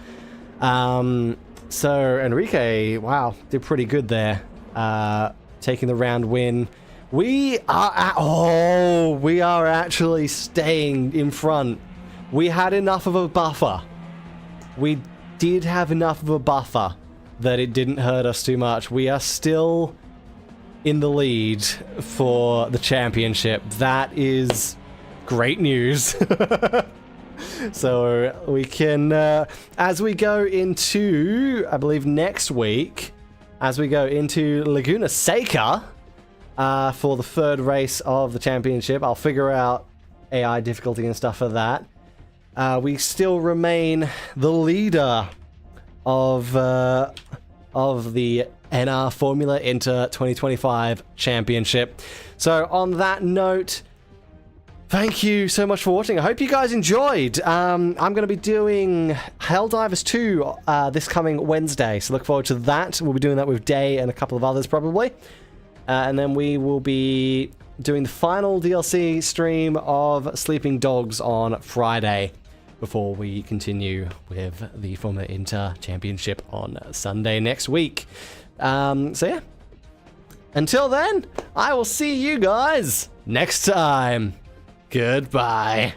So Enrique, wow, did pretty good there, taking the round win. We are actually staying in front. We had enough of a buffer. We did have enough of a buffer that it didn't hurt us too much. We are still in the lead for the championship. That is great news. So we can, as we go into, I believe next week, as we go into Laguna Seca for the third race of the championship, I'll figure out AI difficulty and stuff for that. We still remain the leader of the NR Formula Inter 2025 Championship. So on that note, thank you so much for watching. I hope you guys enjoyed. I'm going to be doing Helldivers 2 this coming Wednesday, so look forward to that. We'll be doing that with Day and a couple of others probably. And then we will be doing the final DLC stream of Sleeping Dogs on Friday before we continue with the Formula Inter Championship on Sunday next week. So yeah, until then, I will see you guys next time. Goodbye.